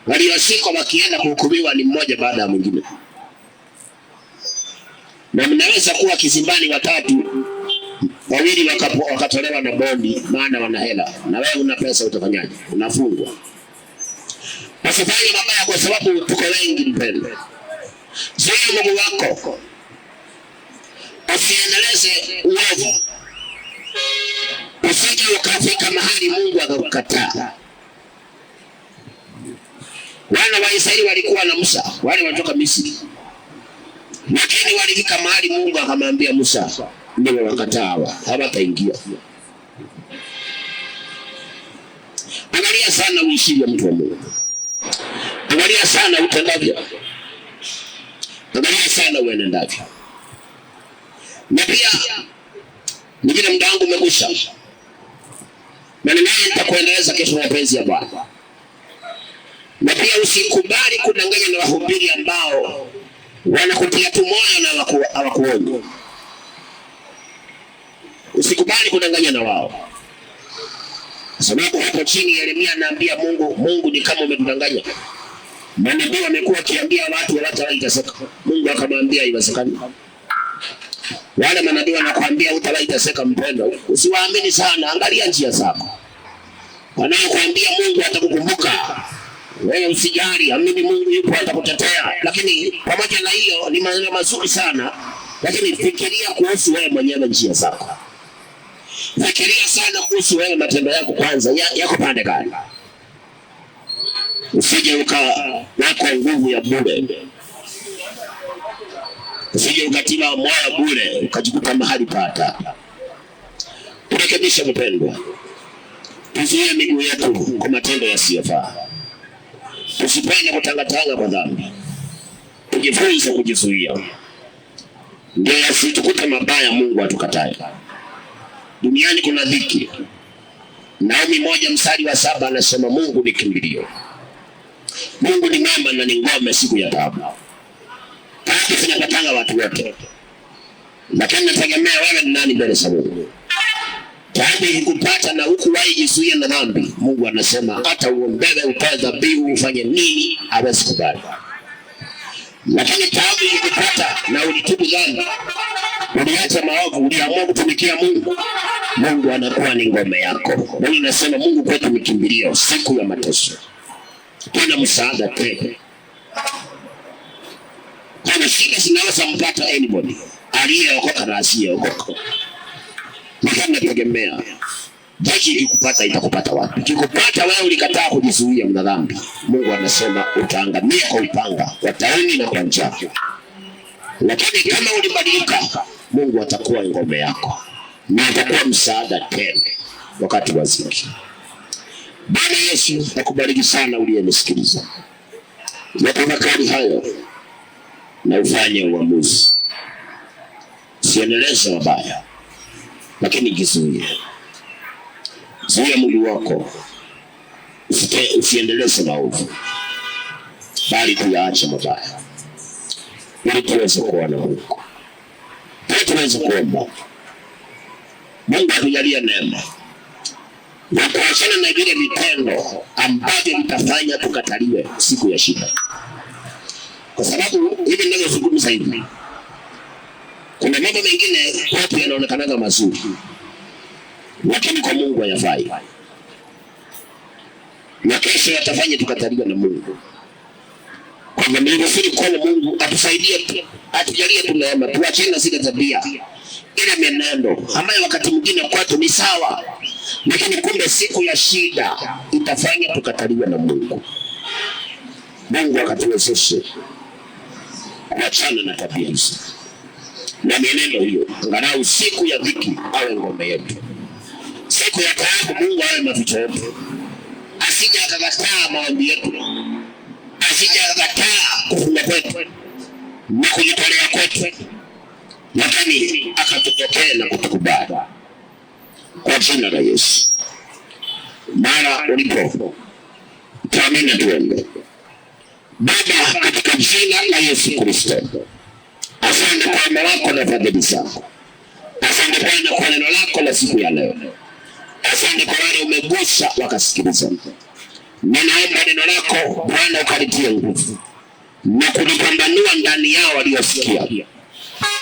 Waliosiko wakienda kuhukumiwa ni mmoja baada ya mwingine. Na mnaweza kuwa kizimbani watatu, wawili wakatolewa na bondi maana wana hela, na wewe una pesa, utafanyaje? Unafungwa. Usifanye mabaya kwa sababu tuko wengi mpendwa. Zuia Mungu wako. Usiendeleze uovu. Usije ukafika mahali Mungu akakukataa. Wana wa Israeli walikuwa na Musa, wale walitoka Misri. Lakini walifika mahali Mungu akamwambia Musa, ndio wakataa, hawataingia. Angalia sana uishi wa mtu wa Mungu. Angalia sana utendavyo. Angalia sana uenendavyo. Na pia ningine muda wangu umekwisha. Na nitakuendeleza kesho mapenzi ya Bwana. Na pia usikubali kudanganya na wahubiri ambao wanakutia tu moyo na hawakuoni. Usikubali kudanganya na wao. Sababu hapo chini Yeremia anaambia Mungu ni kama umedanganya. Manabii wamekuwa kiambia watu hawataiteseka. Mungu akamwambia haiwezekani. Wale manabii wanakuambia hutaiteseka mpendwa. Usiwaamini sana, angalia njia zako. Wanaokuambia Mungu atakukumbuka, Wewe usijali, amini Mungu yupo atakutetea. Lakini pamoja na hiyo ni maneno mazuri sana, lakini fikiria kuhusu wewe mwenyewe njia zako. Fikiria sana kuhusu wewe matendo yako kwanza, yako pande gani? Usije wako nguvu ya bure. Usije ukatima moyo bure ukajikuta mahali pata. Turekebishe mpendwa. Tuzuie miguu yetu kwa matendo yasiyofaa. Tusipende kutangatanga kwa dhambi. Tujifunze kujizuia. Ndio yasitukute mabaya Mungu atukatae. Duniani kuna dhiki. Naomi 1:7 anasema Mungu ni kimbilio. Mungu ni mwema na ni ngome siku ya taabu. Taabu zinapatanga watu wote. Lakini nategemea wewe ni nani mbele za Mungu. Taabu ikikupata na hukuwahi jizuia na dhambi, Mungu anasema hata uombewe, utoe dhabihu, ufanye nini, hawezi kubali. Lakini taabu ikikupata na ulitubu dhambi, uliacha maovu, uliamua kutumikia Mungu, Mungu anakuwa ni ngome yako. Mungu anasema Mungu kwetu ni kimbilio siku ya mateso. Tuna msaada tele. Kuna shida zinaweza mpata anybody, aliyeokoka na asiyeokoka. Lakini nategemea jeshi ikikupata itakupata wapi? Ikikupata wewe ulikataa kujizuia na dhambi, Mungu anasema utaangamia kwa upanga, kwa tauni na kwa njaa. Lakini kama ulibadilika, Mungu atakuwa ngome yako na atakuwa msaada tele wakati wa dhiki. Bwana Yesu nakubariki sana uliyenisikiliza. Natafakari hayo na ufanye uamuzi. Usiendeleze mabaya, lakini jizuie. Zuia mwili wako. Usiendeleze maovu, bali tuyaache mabaya. Ili tuweze kuwa na Mungu. Tuweze kuomba. Mungu atujalie neema na kuachana na vile vitendo ambavyo vitafanya tukataliwe siku ya shida. Kwa sababu hivi ninavyozungumza hivi, kuna mambo mengine watu yanaonekana mazuri, lakini kwa Mungu hayafai. Na kesho yatafanya tukataliwe na Mungu. Kwa hivyo nilifiri kwa Mungu atusaidie, atujalie tu neema, tuachane na zile tabia, ile mienendo ambayo wakati mwingine kwetu ni sawa, lakini kumbe siku ya shida itafanya tukataliwe na Mungu. Mungu akatuwezeshe kuachana na tabia hizo na mienendo hiyo, angalau siku ya dhiki awe ngome yetu. Siku ya taabu Mungu awe maficho yetu. Asije akakataa maombi yetu, asije akakataa kufunga kwetu na kujitolea kwetu, lakini akatupokea na kutukubali kwa jina la Yesu. Mara ulipo tuamini, tuombe. Baba, katika jina la Yesu Kristo, asante kwa neema yako na fadhili zako. Asante Bwana kwa neno lako la siku ya leo. Asante kwa wale umegusa wakasikiliza. Ninaomba neno lako Bwana ukalitie nguvu na kulipambanua ndani yao waliosikia.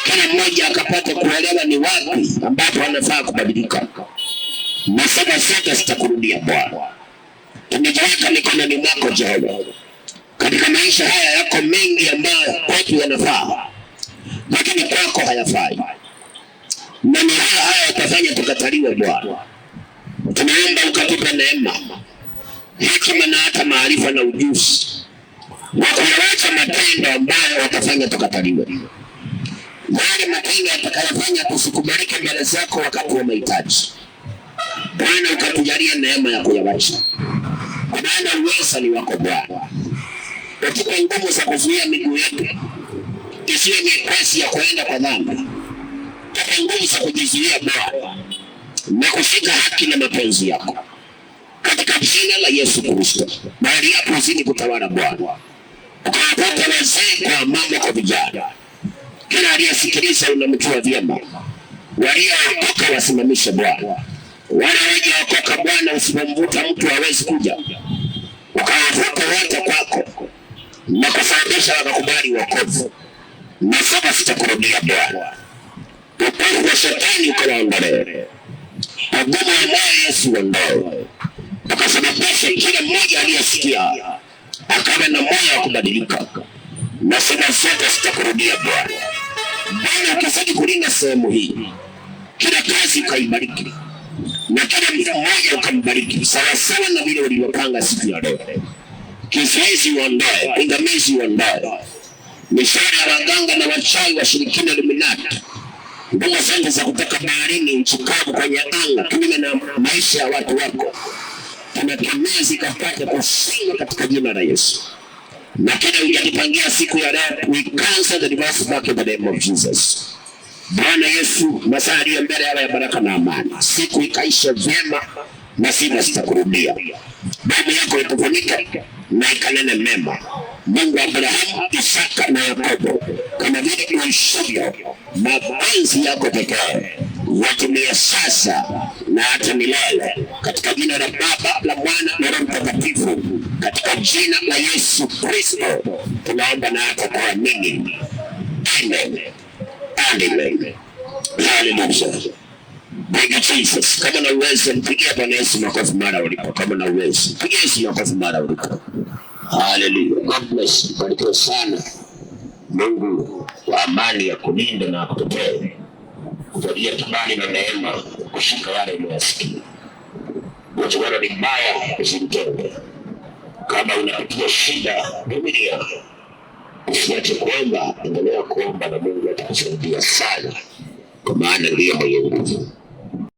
Kila mmoja akapata kuelewa ni wapi ambapo anafaa kubadilika. Na sasa sitakurudia Bwana. Tumejiweka mikononi mwako Jehova. Katika maisha haya yako mengi ambayo kwetu yanafaa, lakini kwako hayafai. Na ni haya yatafanya tukataliwe Bwana. Tunaomba ukatupe neema, hekima na hata maarifa na ujuzi wa kuacha matendo ambayo watafanya tukataliwe. Yale matendo yatakayofanya tusikubalike mbele zako wakati wa mahitaji. Bwana ukatujalie neema ya kuyawacha. Maana uweza ni wako Bwana. Katika nguvu za kuzuia miguu yetu isiwe nyepesi ya kuenda kwa dhambi. Katika nguvu za kujizuia Bwana na kushika haki na mapenzi yako. Katika jina la Yesu Kristo. Mahali hapo uzidi kutawala Bwana. Ukawapata wazee kwa mama kwa vijana. Kila aliyesikiliza unamjua vyema. Waliokoka wasimamishe Bwana. Wale waliokoka Bwana usipomvuta mtu hawezi kuja. Ukawavuta wote kwako na kusababisha wakakubali wokovu. Na sasa sitakurudia Bwana. Upofu wa shetani ukawaondolee. Ugumu wa moyo Yesu uondoe. Ukasababisha kila mmoja aliyesikia akawa na moyo wa kubadilika. Na sema zote sitakurudia Bwana. Bwana ukizidi kulinda sehemu hii, kila kazi ukaibariki na kila mtu mmoja ukambariki sawasawa na vile ulivyopanga siku ya leo. Kizuizi uondoe, pingamizi uondoe, mishale ya waganga na wachawi washirikina Illuminati, nguvu zote za kutoka baharini, nchi kavu, kwenye anga, kinyume na maisha ya watu wako, tunakemea zikapate kufungwa katika jina la Yesu. Na kile ulichopangia siku ya leo, we cancel the reverse back in the name of Jesus. Bwana Yesu, masaa yaliyo mbele yawe ya baraka na amani. Siku ikaisha vyema na siku sitakurudia. Damu yako itufunike na ikanene mema. Mungu wa Abrahamu, Isaka na Yakobo, kama vile uishivyo mapenzi yako pekee, yatimie sasa na hata milele, katika jina la Baba, la Mwana na Roho Mtakatifu, katika jina la Yesu Kristo tunaomba na hata kuamini. Amen. Amen. Hallelujah. Bwana Jesus, kama na uwezo mpigie Bwana Yesu makofi mara ulipo. Kama na uwezo mpigie Yesu makofi mara ulipo. Hallelujah. God bless you. Barikiwa sana. Mungu wa amani ya kulinda na kutetea, kujalia kibali na neema kushika wale unawasikia. Ukiona ni mbaya usitende. Kama unapitia shida, vumilia. Usiache kuomba, endelea kuomba na Mungu atakusaidia sana, kwa maana ndiye mwenye nguvu.